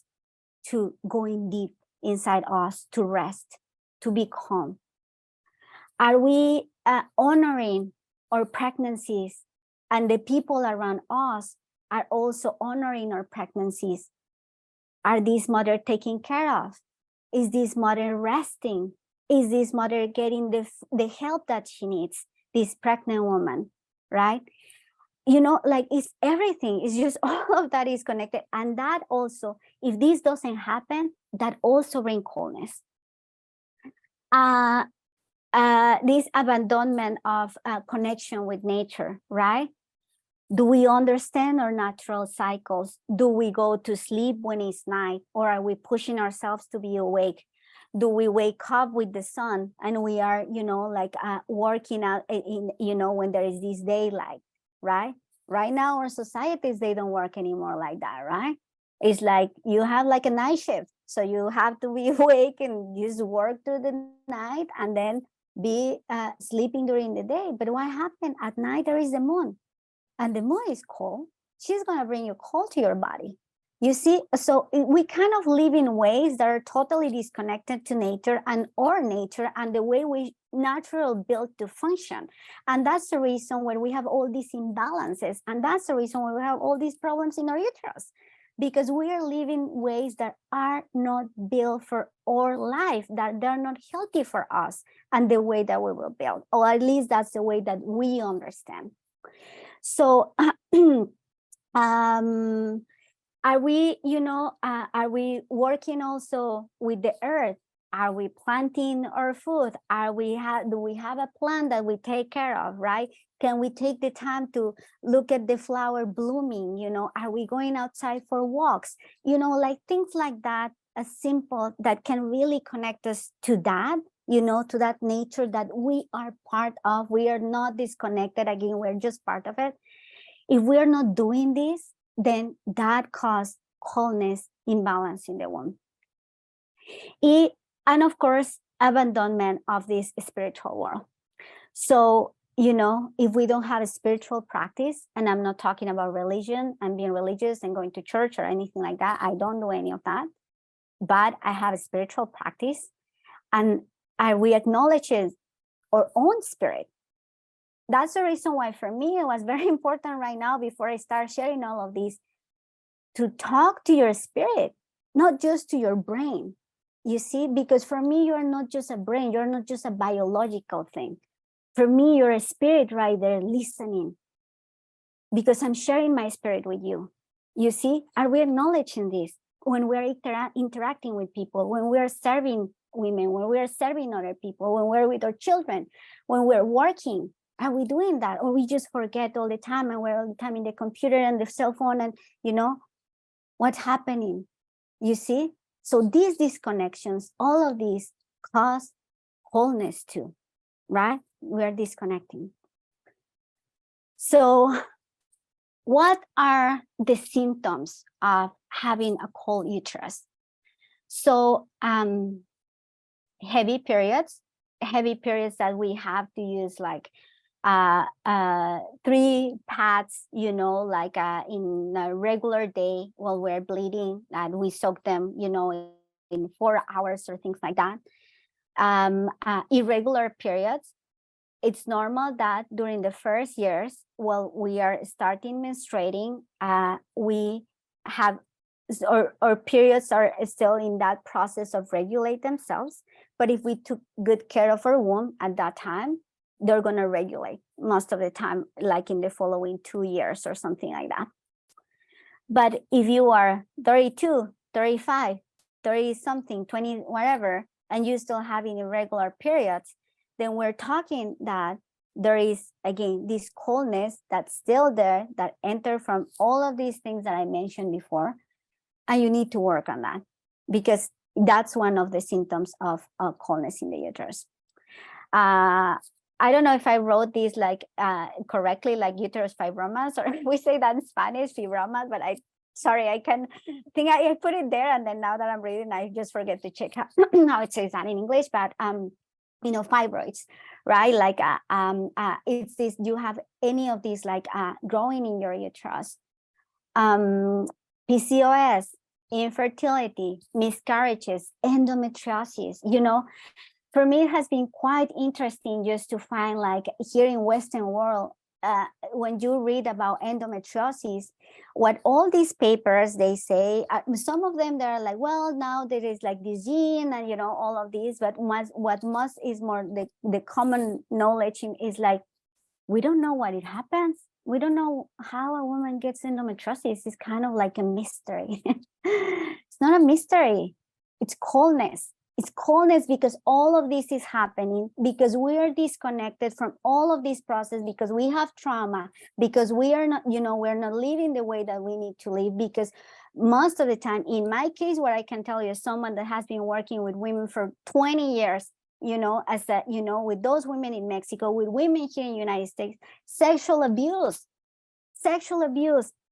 to going deep inside us, to rest, to be calm? Are we honoring our pregnancies, and the people around us are also honoring our pregnancies? Are these mother taken care of? Is this mother resting? Is this mother getting the help that she needs, this pregnant woman, right? You know, like it's everything. It's just all of that is connected. And that also, if this doesn't happen, that also brings coldness. This abandonment of connection with nature, right? Do we understand our natural cycles? Do we go to sleep when it's night, or are we pushing ourselves to be awake? Do we wake up with the sun and we are, you know, like working out in, you know, when there is this daylight, right? Right now, our societies, they don't work anymore like that, right? It's like you have like a night shift. So you have to be awake and just work through the night and then be sleeping during the day. But what happened at night? There is the moon. And the moon is cold. She's going to bring you cold to your body. You see, so we kind of live in ways that are totally disconnected to nature and our nature and the way we naturally built to function. And that's the reason when we have all these imbalances. And that's the reason why we have all these problems in our uterus, because we are living ways that are not built for our life, that they're not healthy for us and the way that we were built, or at least that's the way that we understand. So are we, you know, are we working also with the earth? Are we planting our food? Do we have a plant that we take care of, right? Can we take the time to look at the flower blooming? You know, are we going outside for walks? You know, like things like that, as simple, that can really connect us to that, you know, to that nature that we are part of. We are not disconnected. Again, we're just part of it. If we're not doing this, then that causes coldness, imbalance in the womb. And of course, abandonment of this spiritual world. So you know, if we don't have a spiritual practice, and I'm not talking about religion and being religious and going to church or anything like that. I don't do any of that, but I have a spiritual practice, and we acknowledge our own spirit. That's the reason why for me, it was very important right now, before I start sharing all of this, to talk to your spirit, not just to your brain, you see, because for me, you're not just a brain, you're not just a biological thing. For me, you're a spirit right there listening, because I'm sharing my spirit with you. You see, are we acknowledging this when we're interacting with people, when we're serving women, when we're serving other people, when we're with our children, when we're working? Are we doing that? Or we just forget all the time, and we're all the time in the computer and the cell phone, and you know, what's happening? You see? So these disconnections, all of these cause wholeness too, right? We're disconnecting. So what are the symptoms of having a cold uterus? So heavy periods that we have to use like 3 pads, you know, like in a regular day while we're bleeding, and we soak them, you know, in 4 hours or things like that. Irregular periods. It's normal that during the first years, while we are starting menstruating, we have, or periods are still in that process of regulate themselves. But if we took good care of our womb at that time, they're going to regulate most of the time, like in the following 2 years or something like that. But if you are 32, 35, 30 something, 20, whatever, and you're still having irregular periods, then we're talking that there is, again, this coldness that's still there, that enter from all of these things that I mentioned before. And you need to work on that, because that's one of the symptoms of coldness in the uterus. I don't know if I wrote this like correctly, like uterus fibromas, or we say that in Spanish, fibromas, but sorry, I think I put it there, and then now that I'm reading, I just forget to check how it says that in English. But you know, fibroids, right? Like it's this, you have any of these like growing in your uterus, PCOS, infertility, miscarriages, endometriosis, you know. For me, it has been quite interesting just to find, like, here in Western world, when you read about endometriosis, what all these papers, they say, some of them, they're like, well, now there is like this gene and, you know, all of these, but what most is more the common knowledge is like, we don't know what it happens. We don't know how a woman gets endometriosis. It's kind of like a mystery. It's not a mystery. It's coldness. It's coldness because all of this is happening, because we are disconnected from all of this process, because we have trauma, because we are not, you know, we're not living the way that we need to live. Because most of the time, in my case, what I can tell you, as someone that has been working with women for 20 years, you know, as a, you know, with those women in Mexico, with women here in the United States, sexual abuse,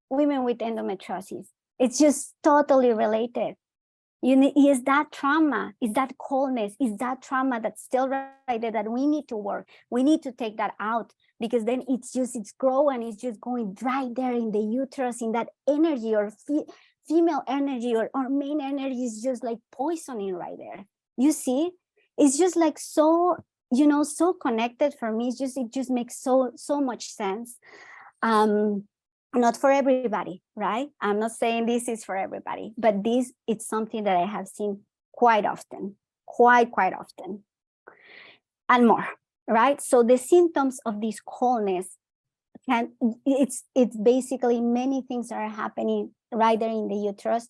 women with endometriosis, it's just totally related. Is that trauma, is that coldness, is that trauma that's still right there that we need to work. We need to take that out, because then it's growing, it's just going right there in the uterus, in that energy, or female energy, or main energy is just like poisoning right there. You see, it's just like so, you know, so connected for me. It just makes so much sense. Not for everybody, right? I'm not saying this is for everybody, but this, it's something that I have seen quite often, quite often, and more, right? So the symptoms of this coldness it's basically many things that are happening right there in the uterus.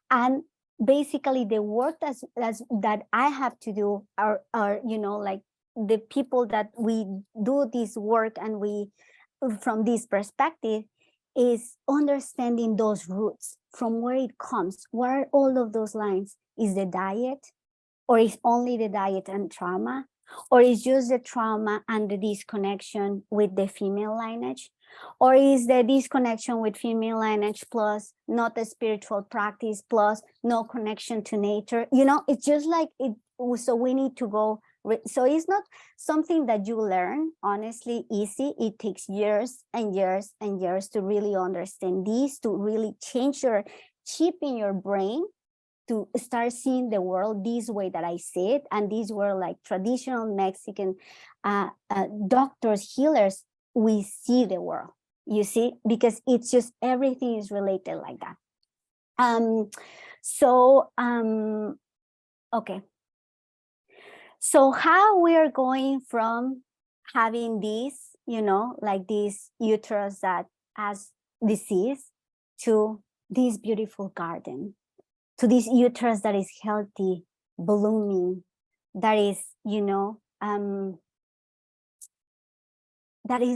And basically the work that I have to do are, you know, like the people that we do this work, and we, from this perspective, is understanding those roots, from where it comes, where all of those lines. Is the diet, or is only the diet and trauma, or is just the trauma and the disconnection with the female lineage, or is the disconnection with female lineage plus not a spiritual practice plus no connection to nature? You know, it's just like it. So we need to go So it's not something that you learn, honestly, easy. It takes years and years and years to really understand this, to really change your chip in your brain, to start seeing the world this way that I see it. And these were like traditional Mexican doctors, healers. We see the world, you see, because it's just everything is related like that. Okay. So how we are going from having this, like this uterus that has disease, to this beautiful garden, to this uterus that is healthy, blooming, that is,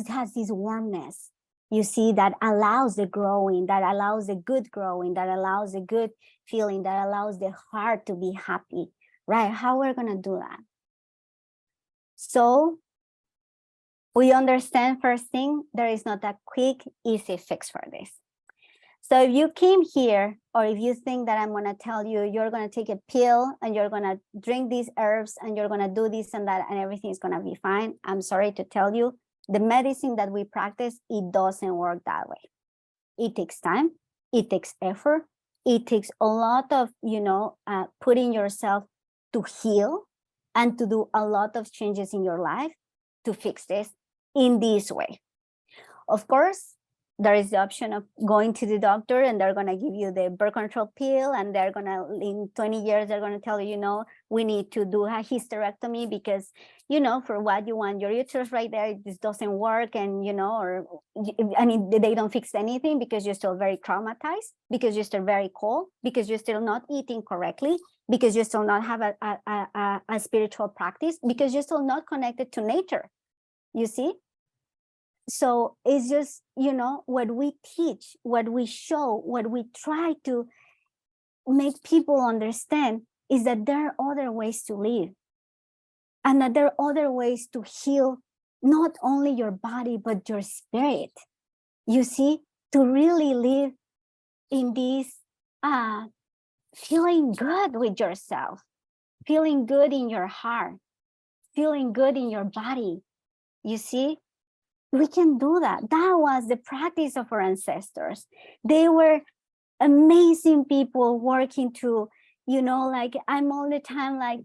has this warmness, you see, that allows the growing, that allows the good growing, that allows the good feeling, that allows the heart to be happy, right? How we're going to do that? So we understand, first thing, there is not a quick, easy fix for this. So if you came here, or if you think that I'm going to tell you, you're going to take a pill and you're going to drink these herbs and you're going to do this and that and everything is going to be fine, I'm sorry to tell you, the medicine that we practice, it doesn't work that way. It takes time, it takes effort, it takes a lot of, putting yourself to heal and to do a lot of changes in your life to fix this in this way. Of course, there is the option of going to the doctor and they're going to give you the birth control pill, and they're going to, in 20 years, they're going to tell you, we need to do a hysterectomy because, for what you want, your uterus right there, this doesn't work, and, they don't fix anything because you're still very traumatized, because you're still very cold, because you're still not eating correctly, because you still not have a spiritual practice, because you're still not connected to nature, you see? So it's just, what we teach, what we show, what we try to make people understand is that there are other ways to live, and that there are other ways to heal not only your body, but your spirit, you see, to really live in this feeling good with yourself, feeling good in your heart, feeling good in your body, you see? We can do that. That was the practice of our ancestors. They were amazing people working to, like, I'm all the time, like,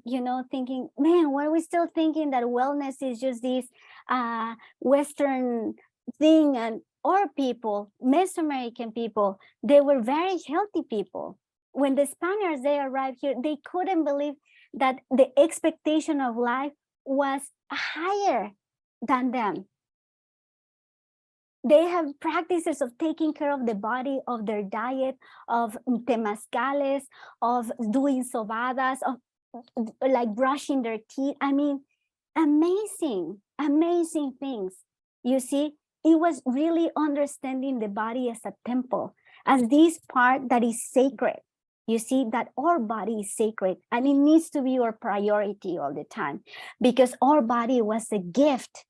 thinking, man, why are we still thinking that wellness is just this Western thing? And our people, Mesoamerican people, they were very healthy people. When the Spaniards, they arrived here, they couldn't believe that the expectation of life was higher than them. They have practices of taking care of the body, of their diet, of temazcales, of doing sobadas, of like brushing their teeth. I mean, amazing, amazing things. You see, it was really understanding the body as a temple, as this part that is sacred. You see, that our body is sacred, and it needs to be our priority all the time, because our body was a gift,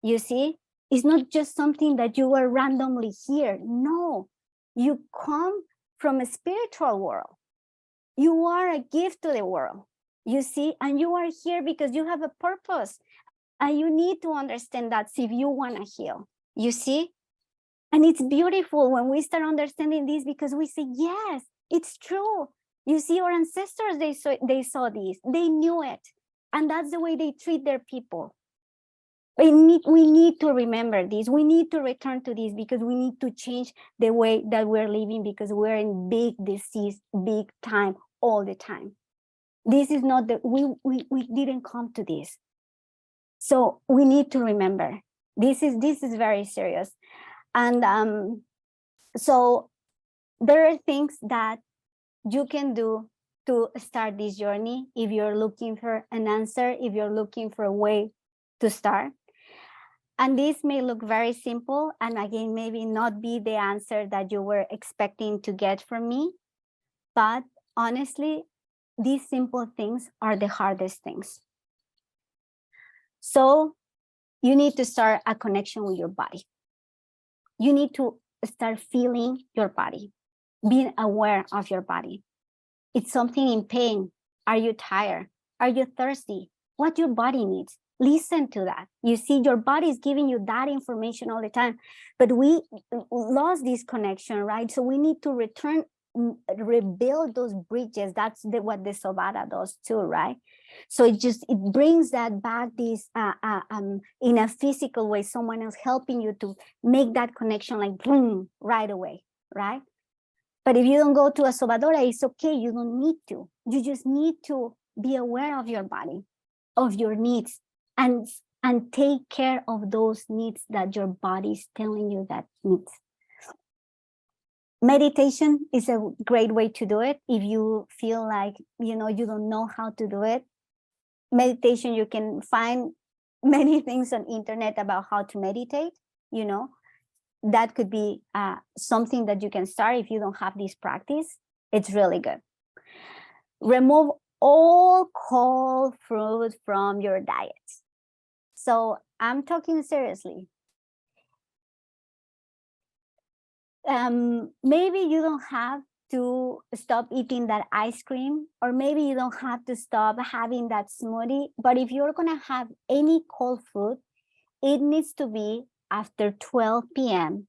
you see? It's not just something that you were randomly here. No, you come from a spiritual world. You are a gift to the world, you see, and you are here because you have a purpose, and you need to understand that if you want to heal, you see? And it's beautiful when we start understanding this, because we say, yes, it's true. You see, our ancestors, they saw this, they knew it, and that's the way they treat their people. We need to remember this. We need to return to this, because we need to change the way that we're living, because we're in big disease, big time, all the time. This is not the, we didn't come to this. So we need to remember, this is very serious. And so there are things that you can do to start this journey if you're looking for an answer, if you're looking for a way to start. And this may look very simple, and again, maybe not be the answer that you were expecting to get from me, but honestly, these simple things are the hardest things. So you need to start a connection with your body. You need to start feeling your body, being aware of your body. It's something in pain. Are you tired? Are you thirsty? what your body needs. Listen to that. You see, your body is giving you that information all the time, but we lost this connection, right? So we need to rebuild those bridges. That's what the Sobada does too, right? So it brings that back, this in a physical way, someone else helping you to make that connection, like boom, right away, right? But if you don't go to a sobadora, it's okay. You don't need to. You just need to be aware of your body, of your needs, and take care of those needs that your body is telling you that needs. Meditation is a great way to do it. If you feel like, you don't know how to do it, meditation, you can find many things on internet about how to meditate, that could be something that you can start if you don't have this practice. It's really good. Remove all cold food from your diet. So I'm talking seriously. Maybe you don't have to stop eating that ice cream, or maybe you don't have to stop having that smoothie, but if you're gonna have any cold food, it needs to be after 12 p.m.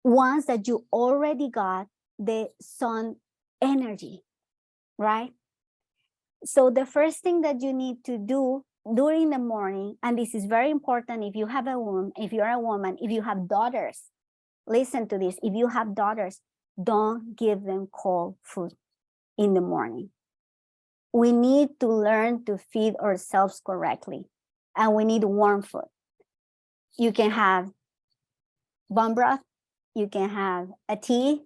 once that you already got the sun energy, right? So the first thing that you need to do during the morning, and this is very important if you have a woman, if you're a woman, if you have daughters, listen to this. If you have daughters, don't give them cold food in the morning. We need to learn to feed ourselves correctly, and we need warm food. You can have bone broth, you can have a tea,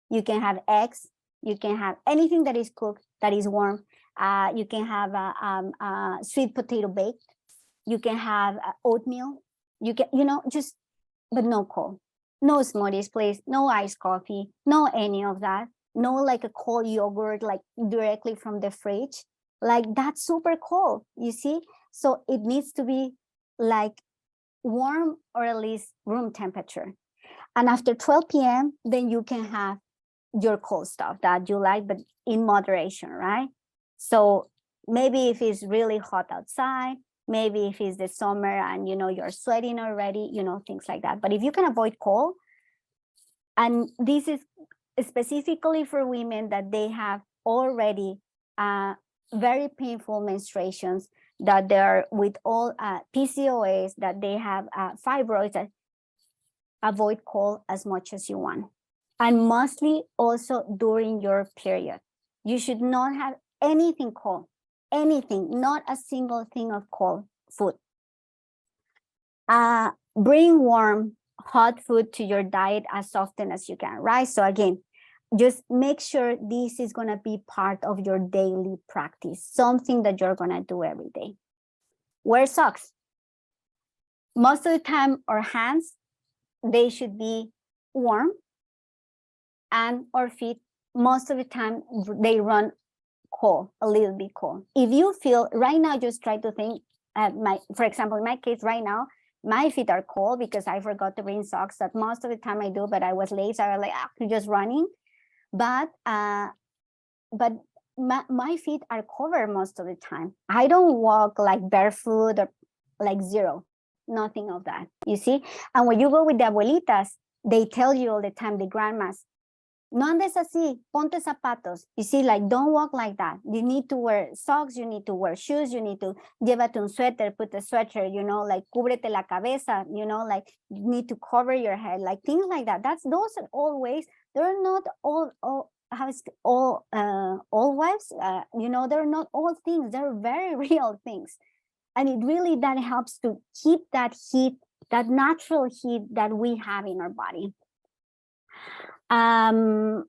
you can have eggs, you can have anything that is cooked, that is warm. You can have a sweet potato baked, you can have oatmeal, you can, but no cold. No smoothies, please. No iced coffee. No any of that. No like a cold yogurt, like directly from the fridge. Like that's super cold, you see? So it needs to be like warm, or at least room temperature. And after 12 p.m., then you can have your cold stuff that you like, but in moderation, right? So maybe if it's really hot outside, maybe if it's the summer and you're sweating already, things like that. But if you can avoid cold, and this is specifically for women that they have already very painful menstruations, that they're with all PCOS, that they have fibroids, that avoid cold as much as you want. And mostly also during your period. You should not have anything cold, anything, not a single thing of cold food. Bring warm, hot food to your diet as often as you can, right? So again, just make sure this is gonna be part of your daily practice, something that you're gonna do every day. Wear socks. Most of the time, our hands, they should be warm, and our feet, most of the time, they run cold, a little bit cold. If you feel right now, just try to think, for example, in my case right now, my feet are cold because I forgot to bring socks. That most of the time I do, but I was late, so I was like, just running. But my feet are covered most of the time. I don't walk like barefoot or like zero, nothing of that, you see? And when you go with the abuelitas, they tell you all the time, the grandmas, no andes así, ponte zapatos. You see, like, don't walk like that. You need to wear socks, you need to wear shoes, you need to llévate un suéter, put a sweater, like, cúbrete la cabeza, like, you need to cover your head, like, things like that. Those are all ways. They're not all wives, they're not all things. They're very real things. And it really, that helps to keep that heat, that natural heat that we have in our body. Let's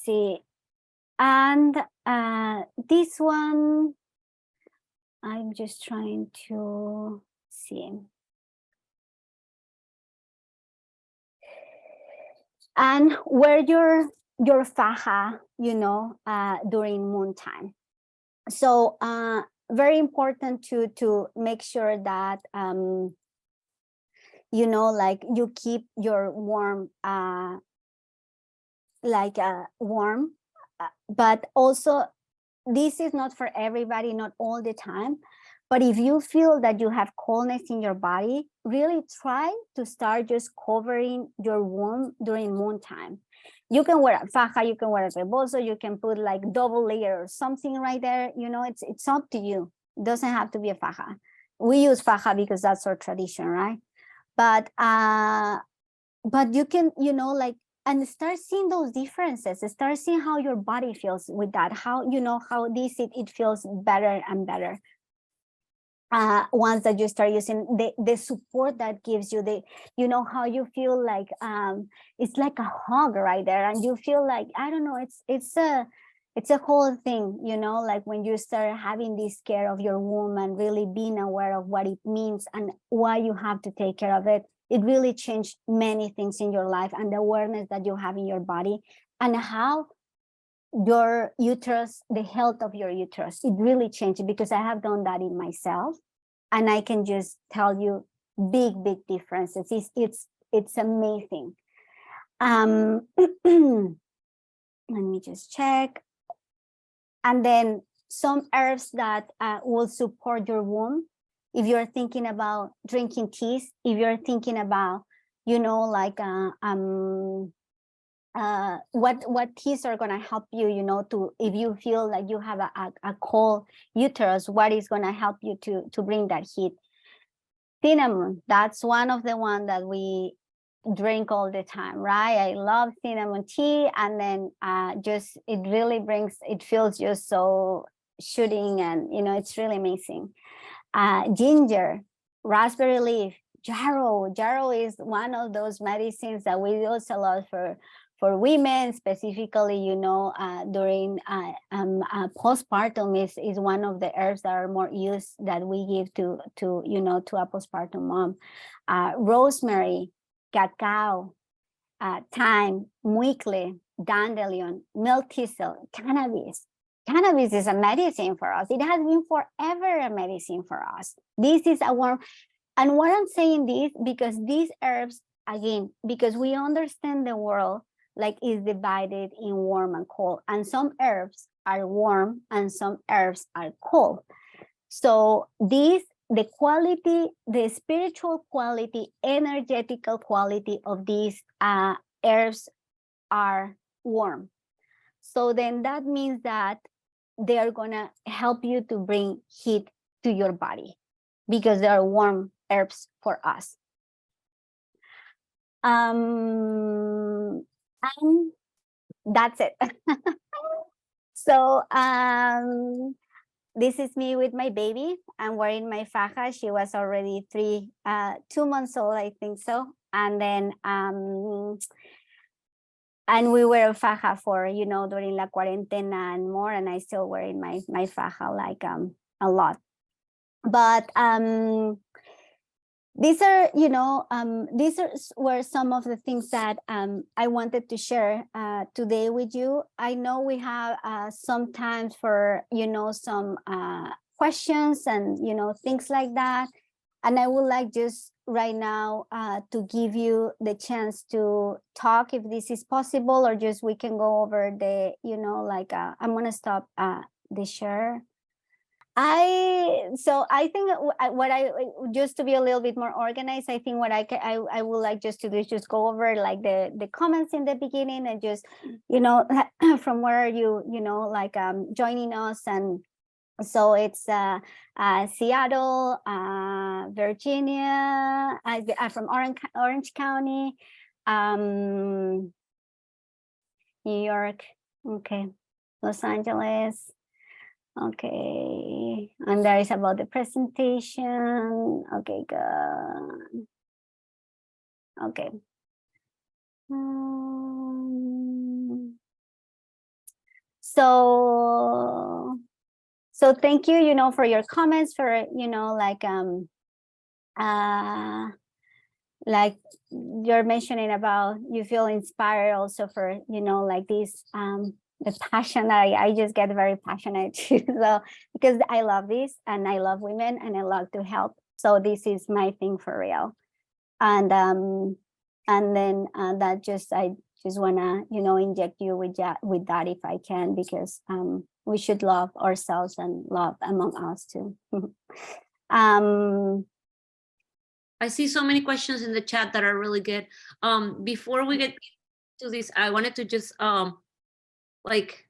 see. And this one, I'm just trying to see. And wear your faja, during moon time. So very important to make sure that like you keep your warm, warm, but also this is not for everybody, not all the time. But if you feel that you have coldness in your body, really try to start just covering your womb during moon time. You can wear a faja, you can wear a rebozo, you can put like double layer or something right there. You know, it's up to you. It doesn't have to be a faja. We use faja because that's our tradition, right? But you can, you know, like, and start seeing those differences, start seeing how your body feels with that, how, you know, how it feels better and better. Once that you start using the support that gives you, the, you know, how you feel like it's like a hug right there, and you feel like, I don't know, it's a whole thing, you know, like when you start having this care of your womb and really being aware of what it means and why you have to take care of it, it really changed many things in your life, and the awareness that you have in your body and how your uterus, the health of your uterus, it really changed, because I have done that in myself, and I can just tell you big differences. It's amazing. Let me just check. And then some herbs that will support your womb. If you're thinking about drinking teas, if you're thinking about, you know, like what teas are going to help you, you know, to, if you feel like you have a cold uterus, what is going to help you to bring that heat? Cinnamon, that's one of the ones that we drink all the time, right? I love cinnamon tea, and then just, it really brings, it feels just so shooting, and, you know, it's really amazing. Ginger, raspberry leaf, jarrow is one of those medicines that we use a lot for women specifically, you know, during postpartum is one of the herbs that are more used, that we give to you know, to a postpartum mom. Rosemary, cacao, thyme, muicle, dandelion, milk thistle, cannabis. Cannabis is a medicine for us. It has been forever a medicine for us. This is our, and what I'm saying this, because these herbs, again, because we understand the world like is divided in warm and cold, and some herbs are warm and some herbs are cold. So these, the quality, the spiritual quality, energetical quality of these herbs are warm. So then that means that they are gonna help you to bring heat to your body, because they are warm herbs for us. And that's it. So this is me with my baby. I'm wearing my faja. She was already 2 months old, I think so. And then and we wear a faja for, you know, during la cuarentena and more, and I still wearing my faja like a lot. But these are, you know, were some of the things that I wanted to share today with you. I know we have some time for, you know, some questions and, you know, things like that. And I would like just right now to give you the chance to talk, if this is possible, or just we can go over the, you know, like I'm going to stop the share. So I think what I, just to be a little bit more organized, I think what I would like just to do is just go over like the comments in the beginning, and just, you know, from where you know, like joining us. And so it's Seattle, Virginia, from Orange County, New York, okay, Los Angeles. Okay, and there is about the presentation. Okay, good. Okay. So thank you, you know, for your comments, for, you know, like you're mentioning about you feel inspired also for, you know, like this the passion. I just get very passionate too. So because I love this, and I love women, and I love to help. So this is my thing for real. And then that just, I just wanna, inject you with that if I can, because we should love ourselves and love among us too. I see so many questions in the chat that are really good. Before we get to this, I wanted to just like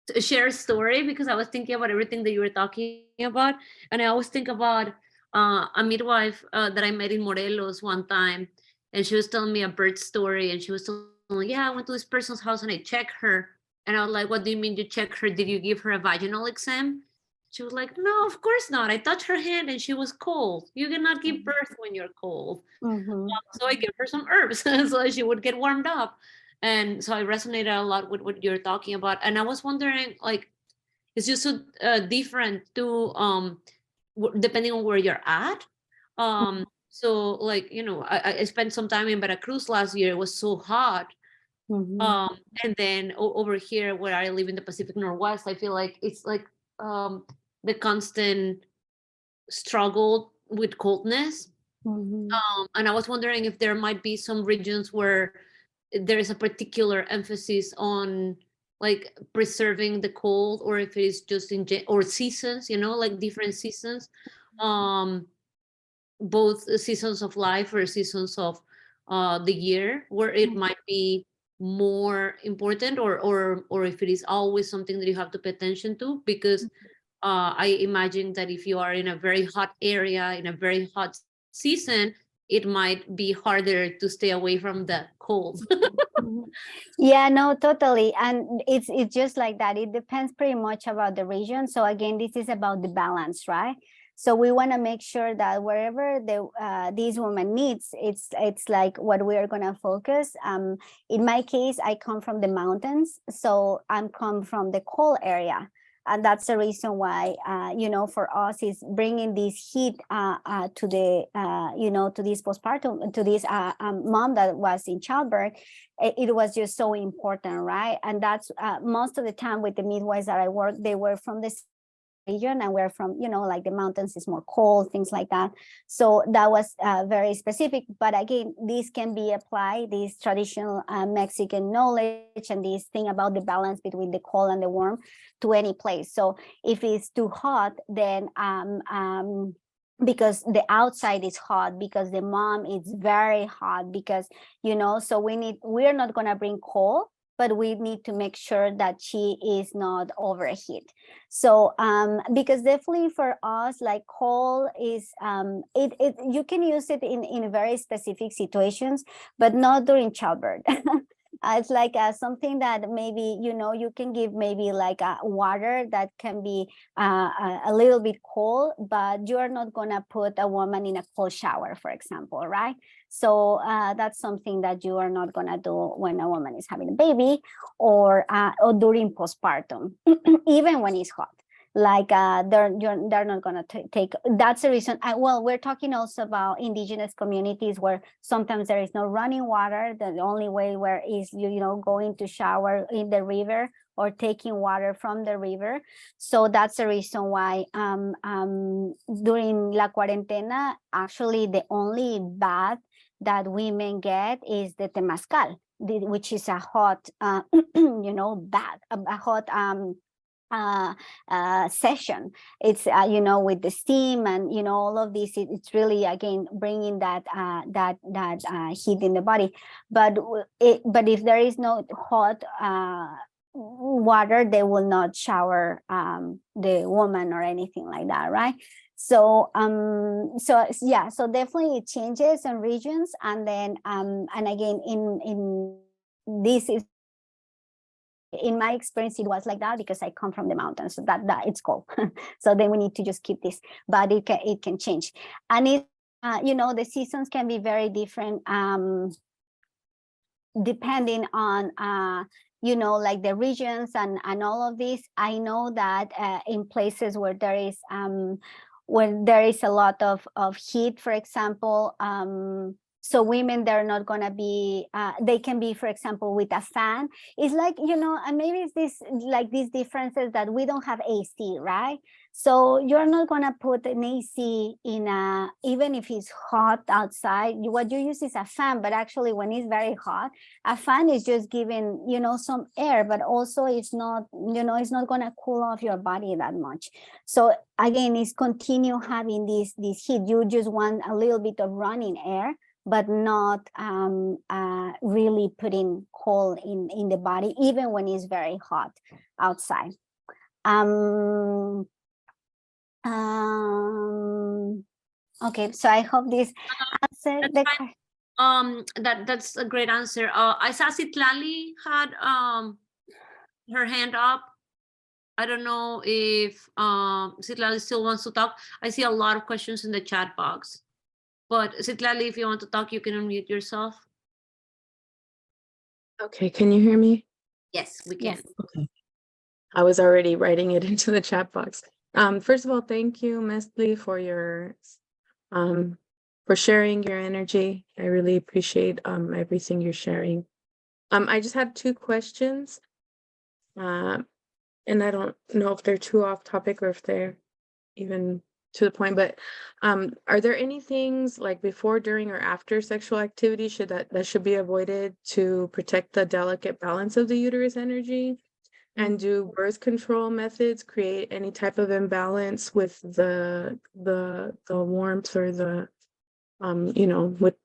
to share a story, because I was thinking about everything that you were talking about, and I always think about a midwife that I met in Morelos one time, and she was telling me a birth story, and she was telling me, yeah, I went to this person's house and I checked her, and I was like, what do you mean you check her? Did you give her a vaginal exam? She was like, no, of course not. I touched her hand and she was cold. You cannot give birth when you're cold. So I gave her some herbs so she would get warmed up. And so I resonated a lot with what you're talking about. And I was wondering, like, it's just so different to depending on where you're at. So like, I spent some time in Veracruz last year. It was so hot. And then over here where I live in the Pacific Northwest, I feel like it's like the constant struggle with coldness. And I was wondering if there might be some regions where there is a particular emphasis on like preserving the cold, or if it's just or seasons, like different seasons, both seasons of life or seasons of the year, where it might be more important, or if it is always something that you have to pay attention to, because I imagine that if you are in a very hot area in a very hot season, it might be harder to stay away from the cold. Yeah, no, totally. And it's just like that. It depends pretty much about the region. So again, this is about the balance, right? So we want to make sure that wherever this woman needs, it's like what we are going to focus. In my case, I come from the mountains, so I'm come from the cold area. And that's the reason why, for us is bringing this heat to the, to this postpartum, to this mom that was in childbirth. It was just so important, right? And that's most of the time with the midwives that I work, they were from the region, and we're from, like the mountains is more cold, things like that. So that was very specific. But again, this can be applied, this traditional Mexican knowledge and this thing about the balance between the cold and the warm to any place. So if it's too hot, then because the outside is hot, because the mom is very hot, because, so we're not going to bring cold, but we need to make sure that she is not overheat. So because definitely for us, like cold is you can use it in very specific situations, but not during childbirth. It's like something that maybe, you can give maybe like water that can be a little bit cold, but you're not going to put a woman in a cold shower, for example, right? So that's something that you are not going to do when a woman is having a baby, or during postpartum, even when it's hot. Like they're not going to take. That's the reason. Well, we're talking also about indigenous communities where sometimes there is no running water. The only way where is going to shower in the river or taking water from the river. So that's the reason why during La Cuarentena, actually the only bath that women get is the temazcal, which is a hot bath, a hot session. It's with the steam and all of this, it's really again bringing that heat in the body. But if there is no hot water, they will not shower the woman or anything like that, right? So so definitely it changes in regions. And then and again, in this is, in my experience, it was like that because I come from the mountains, so that it's cold. So then we need to just keep this, but it can change. And it the seasons can be very different depending on like the regions and all of this. I know that in places where there is a lot of heat, for example, So women, they're not gonna be, they can be, for example, with a fan. It's like, you know, and maybe it's this, like these differences that we don't have AC, right? So you're not gonna put an AC in a, even if it's hot outside, what you use is a fan, but actually when it's very hot, a fan is just giving, you know, some air, but also it's not, you know, it's not gonna cool off your body that much. So again, it's continue having this heat. You just want a little bit of running air, but not really putting cold in the body, even when it's very hot outside. Okay, so I hope this answered the question. That's a great answer. I saw Citlali had her hand up. I don't know if Citlali still wants to talk. I see a lot of questions in the chat box. But Citlali, if you want to talk, you can unmute yourself. Okay, can you hear me? Yes, we can. Yes. Okay. I was already writing it into the chat box. First of all, thank you, Metztli, for your for sharing your energy. I really appreciate everything you're sharing. I just had 2 questions. And I don't know if they're too off topic or if they're even to the point, but are there any things like before, during, or after sexual activity that should be avoided to protect the delicate balance of the uterus energy? And do birth control methods create any type of imbalance with the warmth or the you know, with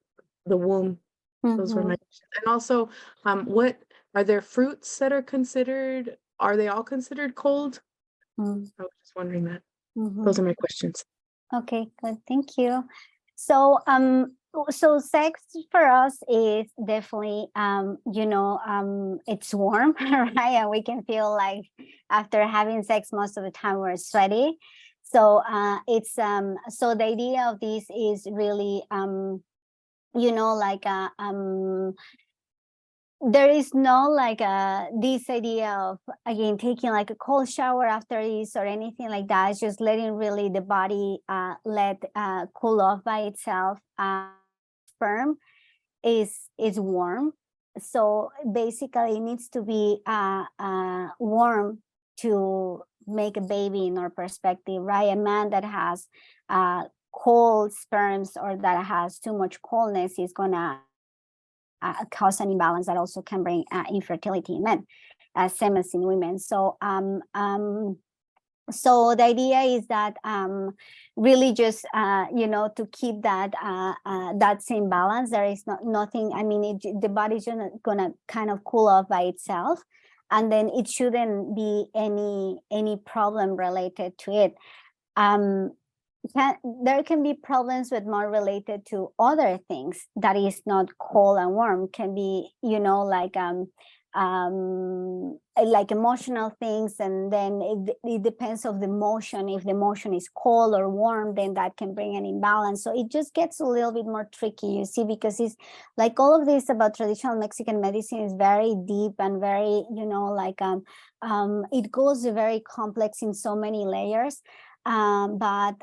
the womb? Those were my questions. And also, what are there fruits that are considered? Are they all considered cold? I was just wondering that. Those are my questions. Okay, good. Thank you. So, so sex for us is definitely, you know, it's warm, right? And we can feel like after having sex, most of the time we're sweaty. So, it's, so the idea of this is really, you know, like, there is no like this idea of, again, taking like a cold shower after this or anything like that. It's just letting really the body let cool off by itself. Sperm is warm, so basically it needs to be warm to make a baby in our perspective, right? A man that has cold sperms or that has too much coldness is gonna cause an imbalance that also can bring infertility in men, same as in women. So so the idea is that really just you know, to keep that that same balance. There is nothing, I mean, the body's just gonna kind of cool off by itself, and then it shouldn't be any problem related to it. There can be problems with more related to other things that is not cold and warm. Can be, you know, like emotional things, and then it depends of the motion. If the motion is cold or warm, then that can bring an imbalance. So it just gets a little bit more tricky, you see, because it's like all of this about traditional Mexican medicine is very deep and very, you know, like it goes very complex in so many layers. But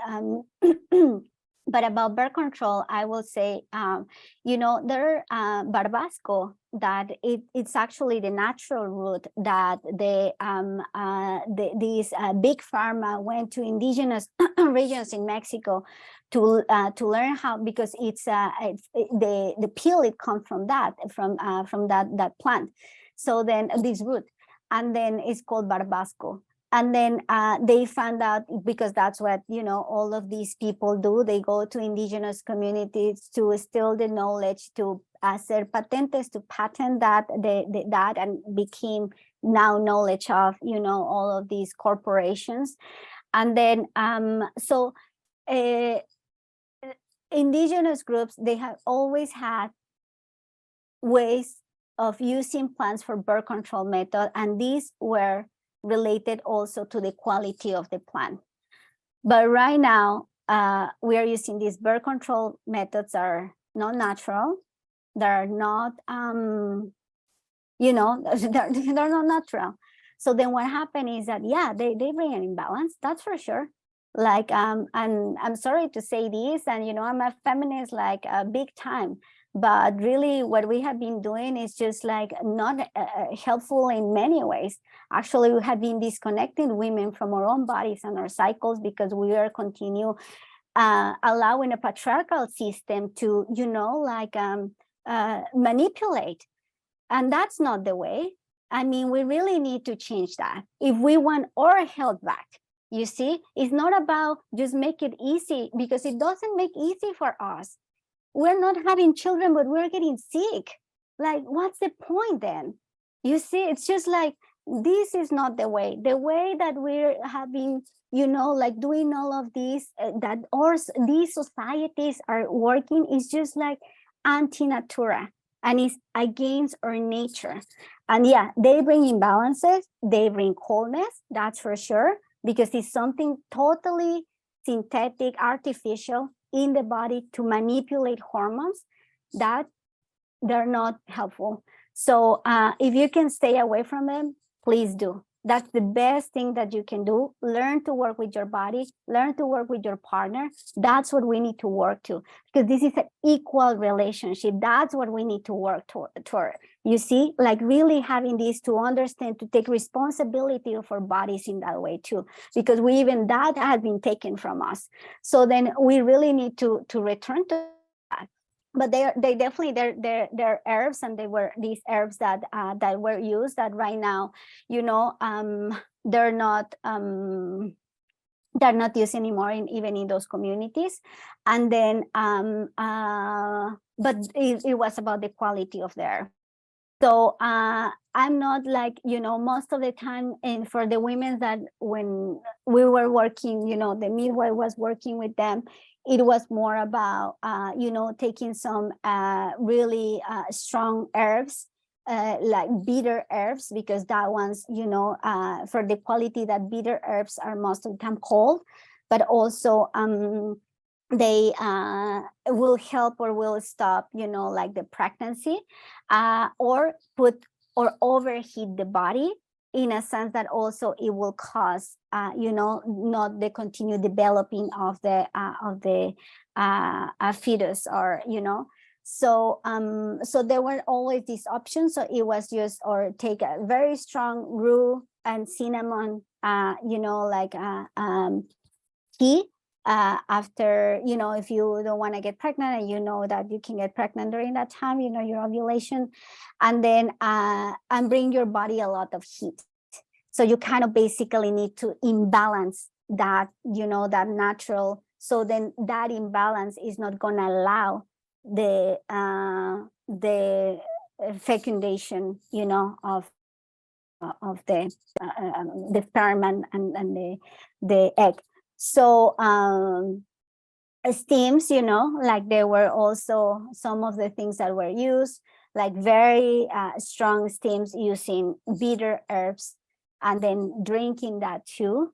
about birth control, I will say, you know, there barbasco, that it's actually the natural route that these big pharma went to indigenous regions in Mexico to learn how, because it's the peel, it comes from that plant. So then this root, and then it's called barbasco. And then they found out, because that's what, you know, all of these people do. They go to indigenous communities to steal the knowledge, to hacer patentes, to patent that, that, and became now knowledge of, you know, all of these corporations. And then, so indigenous groups, they have always had ways of using plants for birth control method, and these were related also to the quality of the plant. But right now, we are using these birth control methods are not natural. They're not, you know, they're not natural. So then what happened is that, yeah, they bring an imbalance, that's for sure. Like, and I'm sorry to say this, and, you know, I'm a feminist, like big time, But really what we have been doing is just like not helpful in many ways. Actually, we have been disconnecting women from our own bodies and our cycles because we are continue allowing a patriarchal system to, you know, like manipulate. And that's not the way. I mean, we really need to change that if we want our health back. You see, it's not about just make it easy, because it doesn't make easy for us. We're not having children, but we're getting sick. Like, what's the point then? You see, it's just like, this is not the way. The way that we're having, you know, like doing all of this, that these societies are working is just like anti-natura, and it's against our nature. And yeah, they bring imbalances, they bring coldness, that's for sure, because it's something totally synthetic, artificial in the body to manipulate hormones that they're not helpful. So if you can stay away from them, please do. That's the best thing that you can do. Learn to work with your body, learn to work with your partner. That's what we need to work to, because this is an equal relationship. That's what we need to work toward. You see, like really having this to understand, to take responsibility of our bodies in that way too, because we even that has been taken from us. So then we really need to return to that. But they definitely they're herbs, and they were these herbs that that were used that right now, you know, they're not used anymore even in those communities. And then but it was about the quality of the herb. So I'm not like, you know, most of the time, and for the women that when we were working, you know, the midwife was working with them, it was more about, you know, taking some really strong herbs, like bitter herbs, because that one's, you know, for the quality that bitter herbs are most of the time cold, but also they will help or will stop, you know, like the pregnancy, or overheat the body, in a sense that also it will cause, you know, not the continued developing of the fetus, or, you know. So so there were always these options. So it was just, or take a very strong rue and cinnamon, you know, like tea, after, you know, if you don't want to get pregnant, and you know that you can get pregnant during that time, you know, your ovulation, and then and bring your body a lot of heat. So you kind of basically need to imbalance that, you know, that natural. So then that imbalance is not going to allow the fecundation, you know, of the sperm and the egg. So steams, you know, like there were also some of the things that were used, like very strong steams using bitter herbs, and then drinking that too.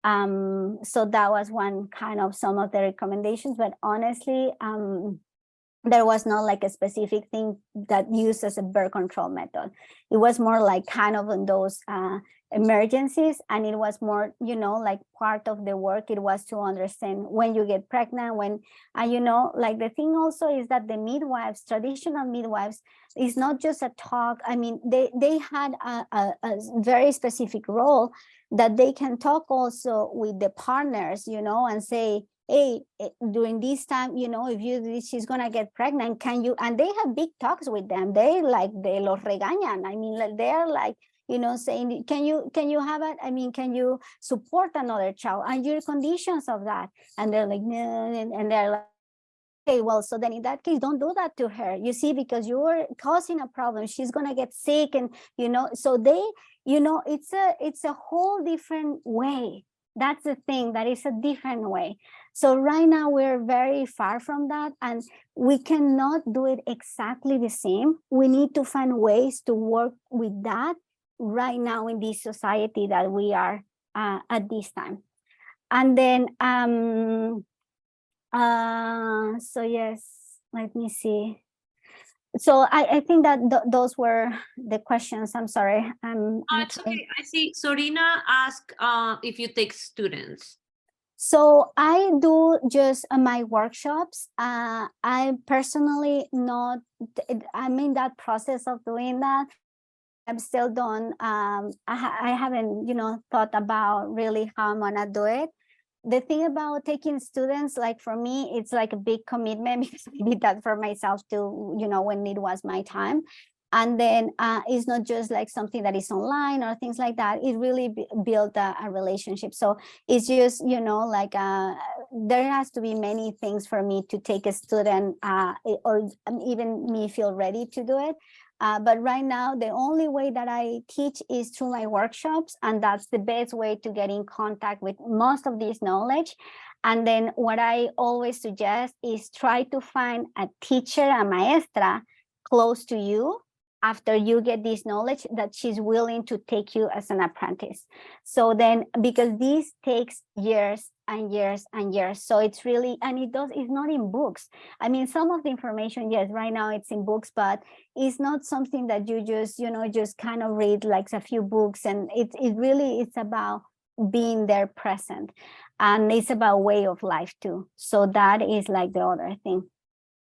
So that was one kind of some of the recommendations, but honestly, there was not like a specific thing that used as a birth control method. It was more like kind of in those emergencies, and it was more, you know, like part of the work. It was to understand when you get pregnant, when, you know, like the thing also is that the midwives, traditional midwives, is not just a talk. I mean, they had a very specific role that they can talk also with the partners, you know, and say, hey, during this time, you know, if she's gonna get pregnant, can you, and they have big talks with them. They like, they los regañan. I mean, like, they're like, you know, saying, can you have it? I mean, can you support another child? And your conditions of that? And they're like, no, and they're like, okay, well, so then in that case, don't do that to her, you see, because you're causing a problem. She's gonna get sick, and, you know, so they, you know, it's a whole different way. That's the thing, that is a different way. So right now we're very far from that, and we cannot do it exactly the same. We need to find ways to work with that right now in this society that we are at this time. And then so yes, let me see. So I think that those were the questions. I'm sorry. It's okay. I see Sorina asked if you take students. So I do just my workshops. I personally not, I'm in that process of doing that. I'm still done. I haven't, thought about really how I'm gonna do it. The thing about taking students, like for me, it's like a big commitment because I did that for myself too, when it was my time. And then it's not just like something that is online or things like that. It really built a relationship. So it's just, like there has to be many things for me to take a student or even me feel ready to do it. But right now, the only way that I teach is through my workshops, and that's the best way to get in contact with most of this knowledge. And then what I always suggest is try to find a teacher, a maestra, close to you after you get this knowledge that she's willing to take you as an apprentice. So then, because this takes years and years and years, so it's really, and it's not in books. I mean, some of the information, yes, right now it's in books, but it's not something that you just, just kind of read like a few books. And it's about being there present, and it's about way of life too. So that is like the other thing.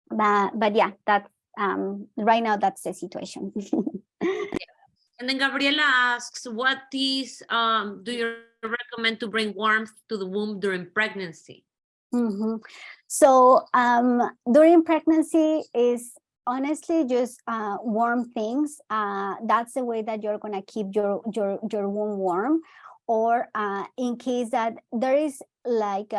But yeah, that's right now that's the situation. And then Gabriela asks, what teas do you recommend to bring warmth to the womb during pregnancy? So during pregnancy is honestly just warm things. That's the way that you're gonna keep your womb warm. Or in case that there is like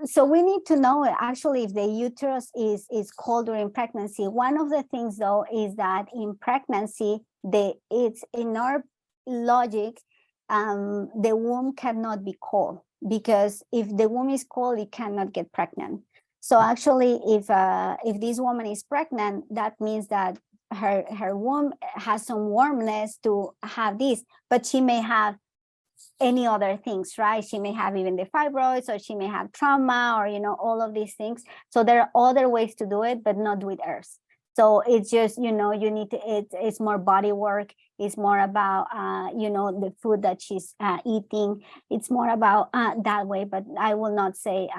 so we need to know actually if the uterus is cold during pregnancy. One of the things though is that in pregnancy, it's in our logic, the womb cannot be cold, because if the womb is cold, it cannot get pregnant. So actually, if this woman is pregnant, that means that her womb has some warmness to have this, but she may have any other things, right? She may have even the fibroids, or she may have trauma, or all of these things. So there are other ways to do it, but not with herbs. So it's just, you need to, it's more body work. It's more about, the food that she's eating. It's more about that way, but I will not say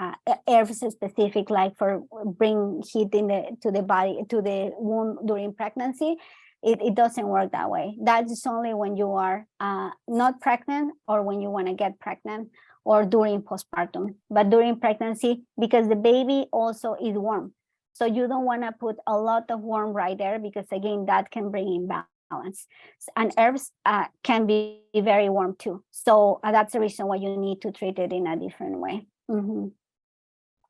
herbs specific, like for bring heat to the body, to the womb during pregnancy. It doesn't work that way. That is only when you are not pregnant, or when you want to get pregnant, or during postpartum. But during pregnancy, because the baby also is warm, so you don't want to put a lot of warm right there, because again, that can bring imbalance. And herbs can be very warm too. So that's the reason why you need to treat it in a different way.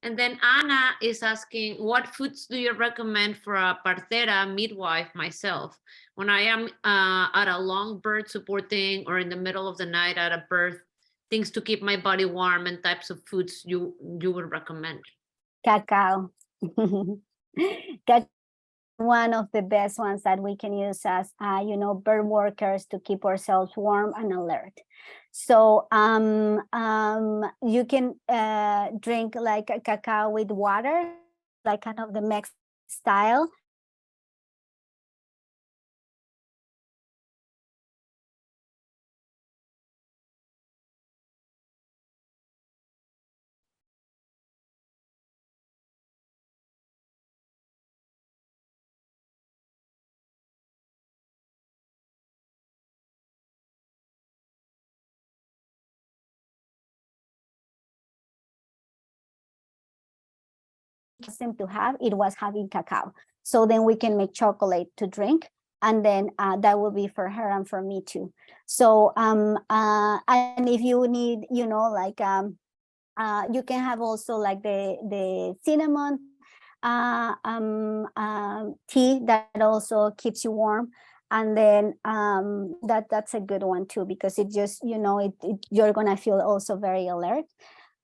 And then Anna is asking, what foods do you recommend for a partera midwife myself when I am at a long birth supporting, or in the middle of the night at a birth, things to keep my body warm, and types of foods you would recommend? Cacao. Cacao, one of the best ones that we can use as birth workers to keep ourselves warm and alert. So you can drink like a cacao with water, like kind of the Mexican style. Them to have, it was having cacao. So then we can make chocolate to drink, and then that will be for her and for me too. So and if you need, like you can have also like the cinnamon tea that also keeps you warm. And then that's a good one too, because it just, you're gonna feel also very alert.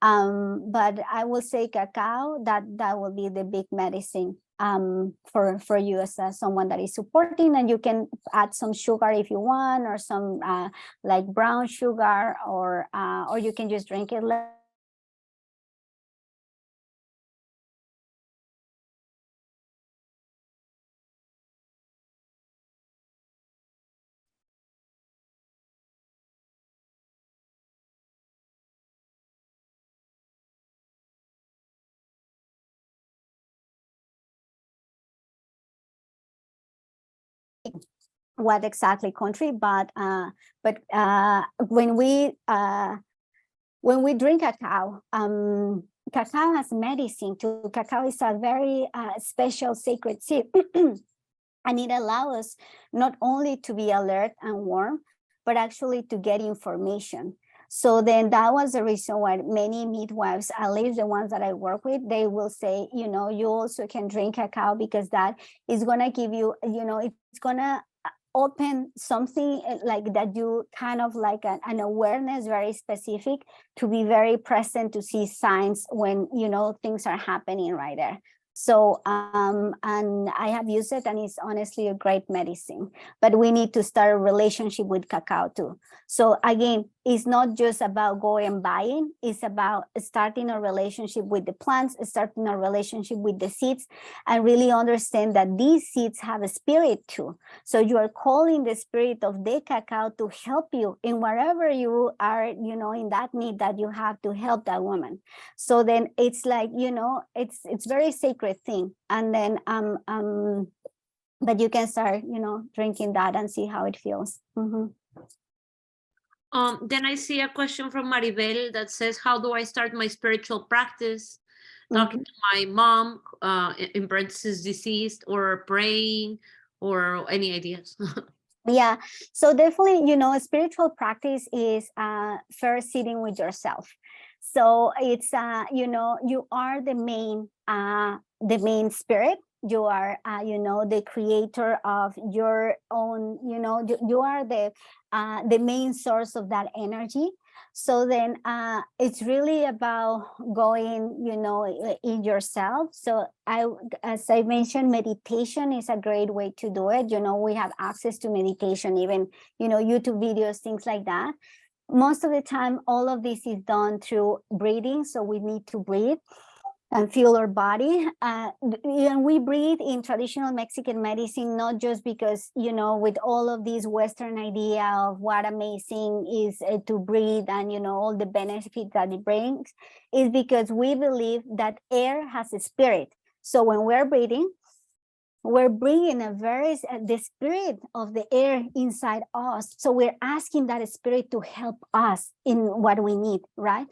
But I will say cacao, that will be the big medicine for you as someone that is supporting. And you can add some sugar if you want, or some like brown sugar, or you can just drink it what exactly country, but when we drink cacao, cacao has medicine too. Cacao is a very special sacred seed. And it allows us not only to be alert and warm, but actually to get information. So then that was the reason why many midwives, at least the ones that I work with, they will say, you know, you also can drink cacao because that is going to give you, you know, it's going to open something like that, you kind of like an awareness very specific to be very present to see signs when, you know, things are happening right there. So, and I have used it and it's honestly a great medicine, but we need to start a relationship with cacao too. So again, it's not just about going and buying, it's about starting a relationship with the plants, starting a relationship with the seeds, and really understand that these seeds have a spirit too. So you are calling the spirit of the cacao to help you in wherever you are, you know, in that need that you have to help that woman. So then it's like, you know, it's very sacred thing. And then but you can start, you know, drinking that and see how it feels. Then I see a question from Maribel that says, how do I start my spiritual practice? Talking to my mom, in parentheses, deceased, or praying, or any ideas? Yeah, so definitely, you know, a spiritual practice is first sitting with yourself. So it's, you know, you are the main spirit. You are, you know, the creator of your own, you know, you are the main source of that energy. So then it's really about going, you know, in yourself. So as I mentioned, meditation is a great way to do it. You know, we have access to meditation, even, you know, YouTube videos, things like that. Most of the time, all of this is done through breathing. So we need to breathe and feel our body. And we breathe in traditional Mexican medicine, not just because, you know, with all of this Western idea of what amazing is to breathe and, you know, all the benefits that it brings, is because we believe that air has a spirit. So when we're breathing, we're bringing the spirit of the air inside us. So we're asking that spirit to help us in what we need, right?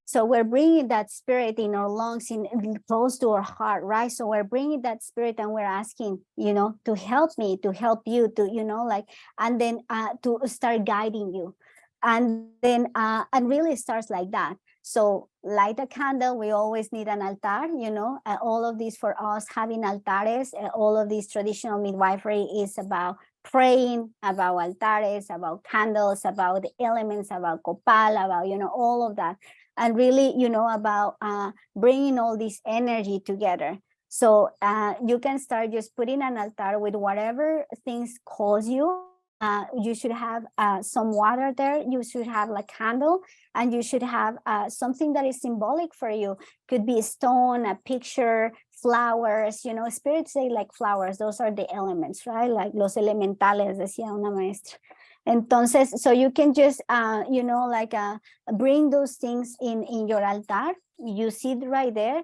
So we're bringing that spirit in our lungs, in close to our heart, right? So we're bringing that spirit and we're asking, you know, to help me, to help you, to, you know, like, and then to start guiding you. And then, and really starts like that. So light a candle, we always need an altar, you know, all of this for us having altares, all of this traditional midwifery is about praying, about altares, about candles, about the elements, about copal, about, you know, all of that. And really, you know, about bringing all this energy together. So you can start just putting an altar with whatever things cause you. You should have some water there. You should have a candle, and you should have something that is symbolic for you. Could be a stone, a picture, flowers, you know, spirits say like flowers. Those are the elements, right? Like los elementales, decía una maestra. Entonces, so you can just, you know, like bring those things in your altar. You sit right there,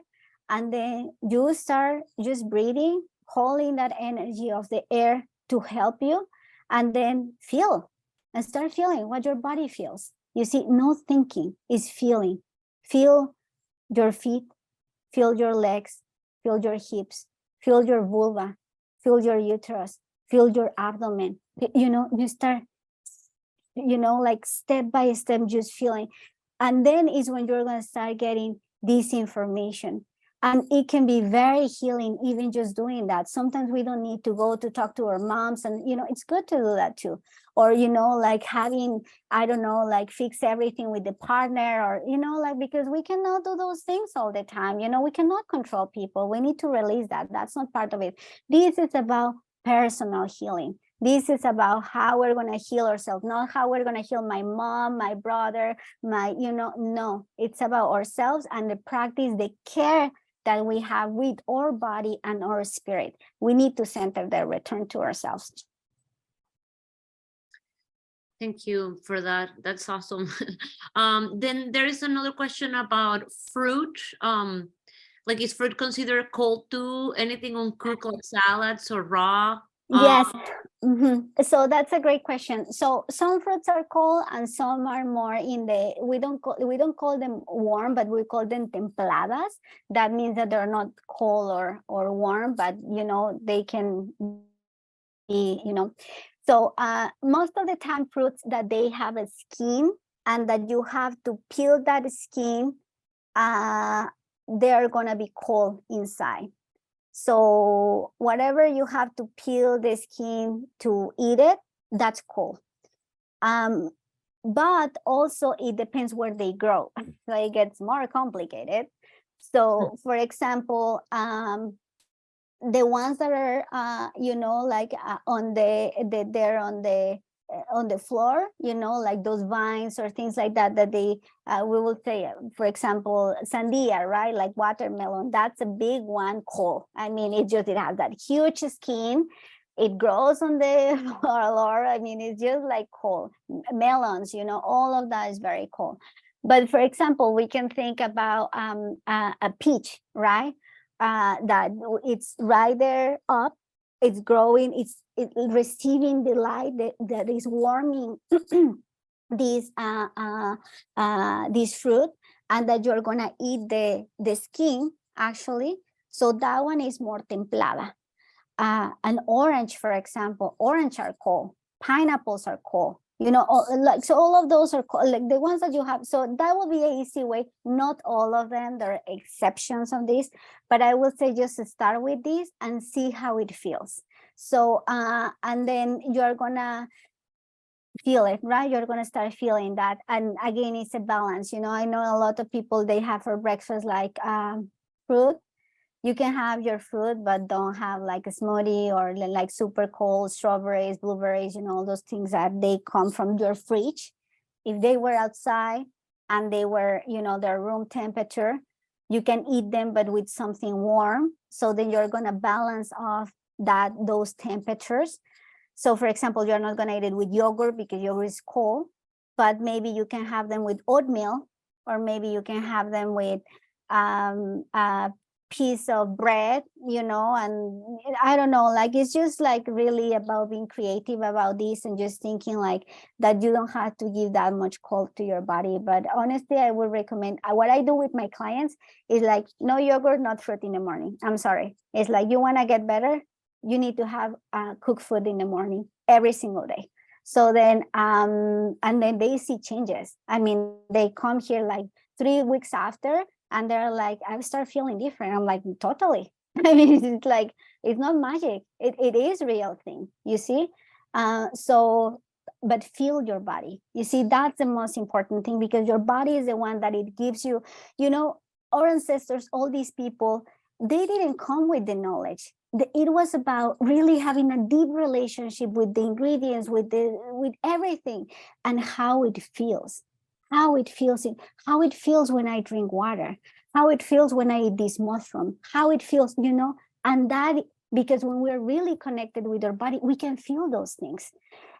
and then you start just breathing, holding that energy of the air to help you, and then feel and start feeling what your body feels. You see, no thinking, is feeling. Feel your feet, feel your legs, feel your hips, feel your vulva, feel your uterus, feel your abdomen. You know, you start, you know, like step by step, just feeling. And then is when you're going to start getting this information. And it can be very healing, even just doing that. Sometimes we don't need to go to talk to our moms, and, you know, it's good to do that too. Or, you know, like having, I don't know, like fix everything with the partner, or, you know, like, because we cannot do those things all the time. You know, we cannot control people. We need to release that. That's not part of it. This is about personal healing. This is about how we're going to heal ourselves, not how we're going to heal my mom, my brother, my, you know, no, it's about ourselves and the practice, the care that we have with our body and our spirit. We need to center the return to ourselves. Thank you for that. That's awesome. Then there is another question about fruit. Like, is fruit considered cold too? Anything uncooked, like salads or raw? Yes, So that's a great question. So some fruits are cold and some are more in the, we don't call them warm, but we call them templadas. That means that they're not cold or warm, but you know, they can be, you know. So most of the time fruits that they have a skin and that you have to peel that skin, they're gonna be cold inside. So whatever you have to peel the skin to eat it, that's cool. But also it depends where they grow. So it gets more complicated. So for example, the ones that are, you know, like they're on the floor, you know, like those vines or things like that, that they, we will say, for example, sandia, right? Like watermelon, that's a big one, cold. I mean, it has that huge skin. It grows on the floor. I mean, it's just like cold. Melons, you know, all of that is very cold. But for example, we can think about a peach, right? That it's right there up, it's growing, it's receiving the light that is warming this fruit, and that you're gonna eat the skin actually. So that one is more templada. An orange, for example, orange are cold, pineapples are cold, you know, like, so all of those are cold, like the ones that you have. So that will be an easy way. Not all of them, there are exceptions of this, but I will say just start with this and see how it feels. So and then you're gonna feel it, right? You're gonna start feeling that. And again, it's a balance. You know, I know a lot of people, they have for breakfast like fruit. You can have your fruit, but don't have like a smoothie or like super cold strawberries, blueberries, you know, all those things that they come from your fridge. If they were outside and they were, you know, their room temperature, you can eat them, but with something warm. So then you're gonna balance off those temperatures. So for example, you're not gonna eat it with yogurt because yogurt is cold, but maybe you can have them with oatmeal, or maybe you can have them with piece of bread, you know, and I don't know, like it's just like really about being creative about this and just thinking like that you don't have to give that much cold to your body. But honestly, I would recommend, what I do with my clients is like no yogurt, not fruit in the morning. I'm sorry. It's like you want to get better, you need to have cooked food in the morning every single day. So then, and then they see changes. I mean, they come here like 3 weeks after, and they're like, I start feeling different. I'm like, totally. I mean, it's like, it's not magic. It is a real thing, you see? So, but feel your body. You see, that's the most important thing, because your body is the one that it gives you, you know, our ancestors, all these people, they didn't come with the knowledge. It was about really having a deep relationship with the ingredients, with everything, and how it feels. How it feels when I drink water, how it feels when I eat this mushroom, how it feels, you know, and that, because when we're really connected with our body, we can feel those things.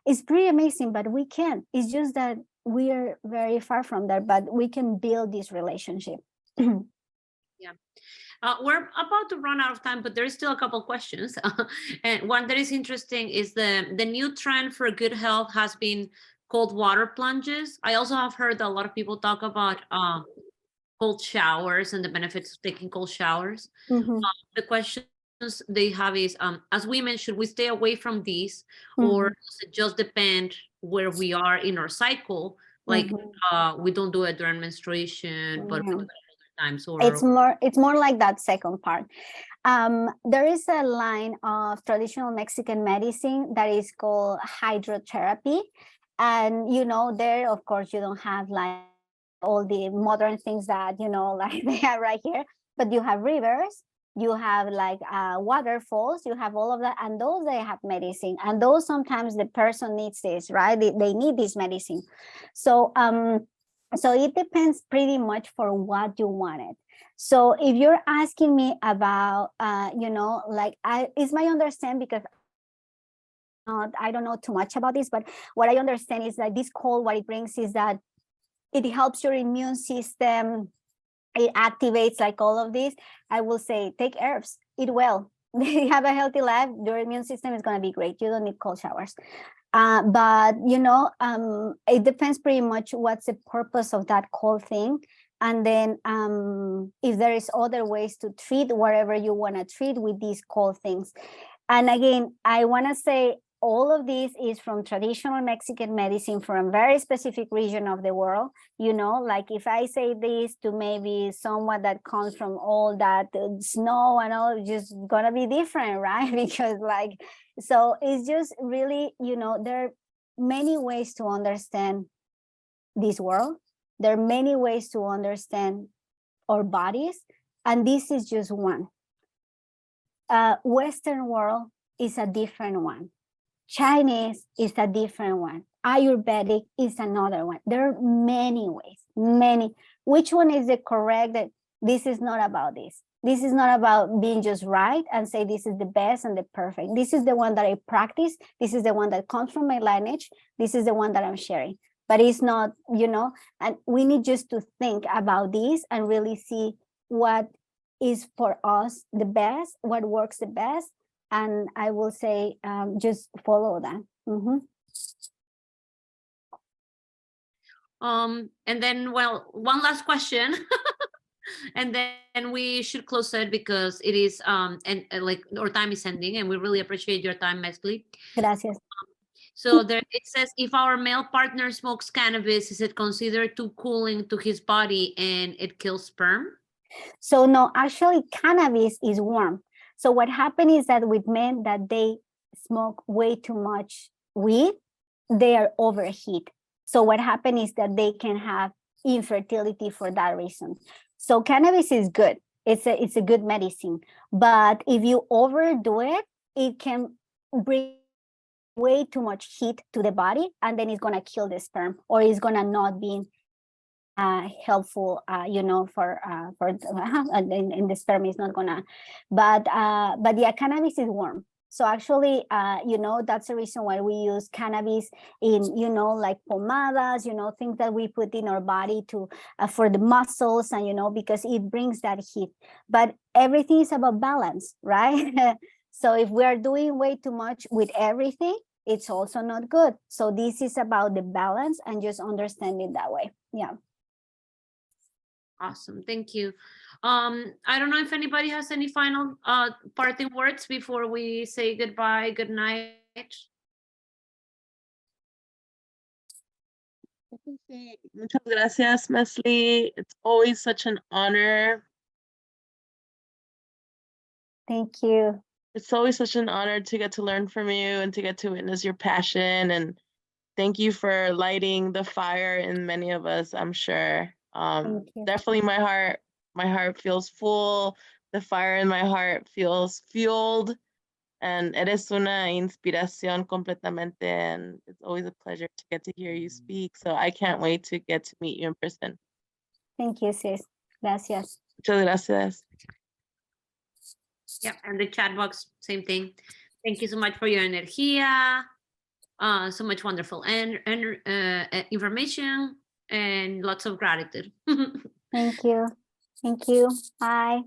It's pretty amazing, but we can. It's just that we are very far from that, but we can build this relationship. Yeah. We're about to run out of time, but there's still a couple questions. And one that is interesting is the new trend for good health has been cold water plunges. I also have heard that a lot of people talk about cold showers and the benefits of taking cold showers. The questions they have is, as women, should we stay away from these, or does it just depend where we are in our cycle? Like we don't do it during menstruation, but we do it other times. Or it's more like that second part. There is a line of traditional Mexican medicine that is called hydrotherapy. And, you know, there, of course, you don't have like all the modern things that, you know, like they have right here, but you have rivers, you have like waterfalls, you have all of that. And those, they have medicine. And those, sometimes the person needs this, right? They need this medicine. So, so it depends pretty much for what you wanted. So if you're asking me about, you know, like it's my understanding, because I don't know too much about this, but what I understand is that this cold, what it brings is that it helps your immune system. It activates like all of this. I will say, take herbs, eat well. they have a healthy life, your immune system is going to be great. You don't need cold showers. But you know, it depends pretty much what's the purpose of that cold thing. And then if there is other ways to treat whatever you want to treat with these cold things. And again, I want to say all of this is from traditional Mexican medicine from a very specific region of the world. You know, like if I say this to maybe someone that comes from all that snow and all, it's just gonna be different, right? Because like, so it's just really, you know, there are many ways to understand this world. There are many ways to understand our bodies, and this is just one. Western world is a different one. Chinese is a different one. Ayurvedic is another one. There are many ways, many. Which one is the correct? That this is not about this. This is not about being just right and say this is the best and the perfect. This is the one that I practice. This is the one that comes from my lineage. This is the one that I'm sharing. But it's not, you know, and we need just to think about this and really see what is for us the best, what works the best. And I will say, just follow that. Mm-hmm. And then, well, one last question, and then we should close it because it is and like our time is ending, and we really appreciate your time, Metztli. Gracias. So there it says, if our male partner smokes cannabis, is it considered too cooling to his body and it kills sperm? So no, actually cannabis is warm. So what happened is that with men that they smoke way too much weed, they are overheat. So what happened is that they can have infertility for that reason. So cannabis is good. It's a good medicine. But if you overdo it, it can bring way too much heat to the body, and then it's gonna kill the sperm, or it's gonna not be helpful, you know, for and the sperm is not gonna. But yeah, cannabis is warm. So actually, you know, that's the reason why we use cannabis in, you know, like pomadas, you know, things that we put in our body to for the muscles, and you know, because it brings that heat. But everything is about balance, right? So if we are doing way too much with everything, it's also not good. So this is about the balance and just understanding that way. Yeah. Awesome, thank you. I don't know if anybody has any final parting words before we say goodbye, good night. Muchas gracias, Metztli. It's always such an honor. Thank you. It's always such an honor to get to learn from you and to get to witness your passion. And thank you for lighting the fire in many of us, I'm sure. Thank you. Definitely my heart feels full. The fire in my heart feels fueled. And eres una inspiración completamente. And it's always a pleasure to get to hear you speak. So I can't wait to get to meet you in person. Thank you, sis. Gracias. Muchas gracias. Yeah, and the chat box, same thing. Thank you so much for your energía, so much wonderful and information, and lots of gratitude. Thank you. Thank you. Bye.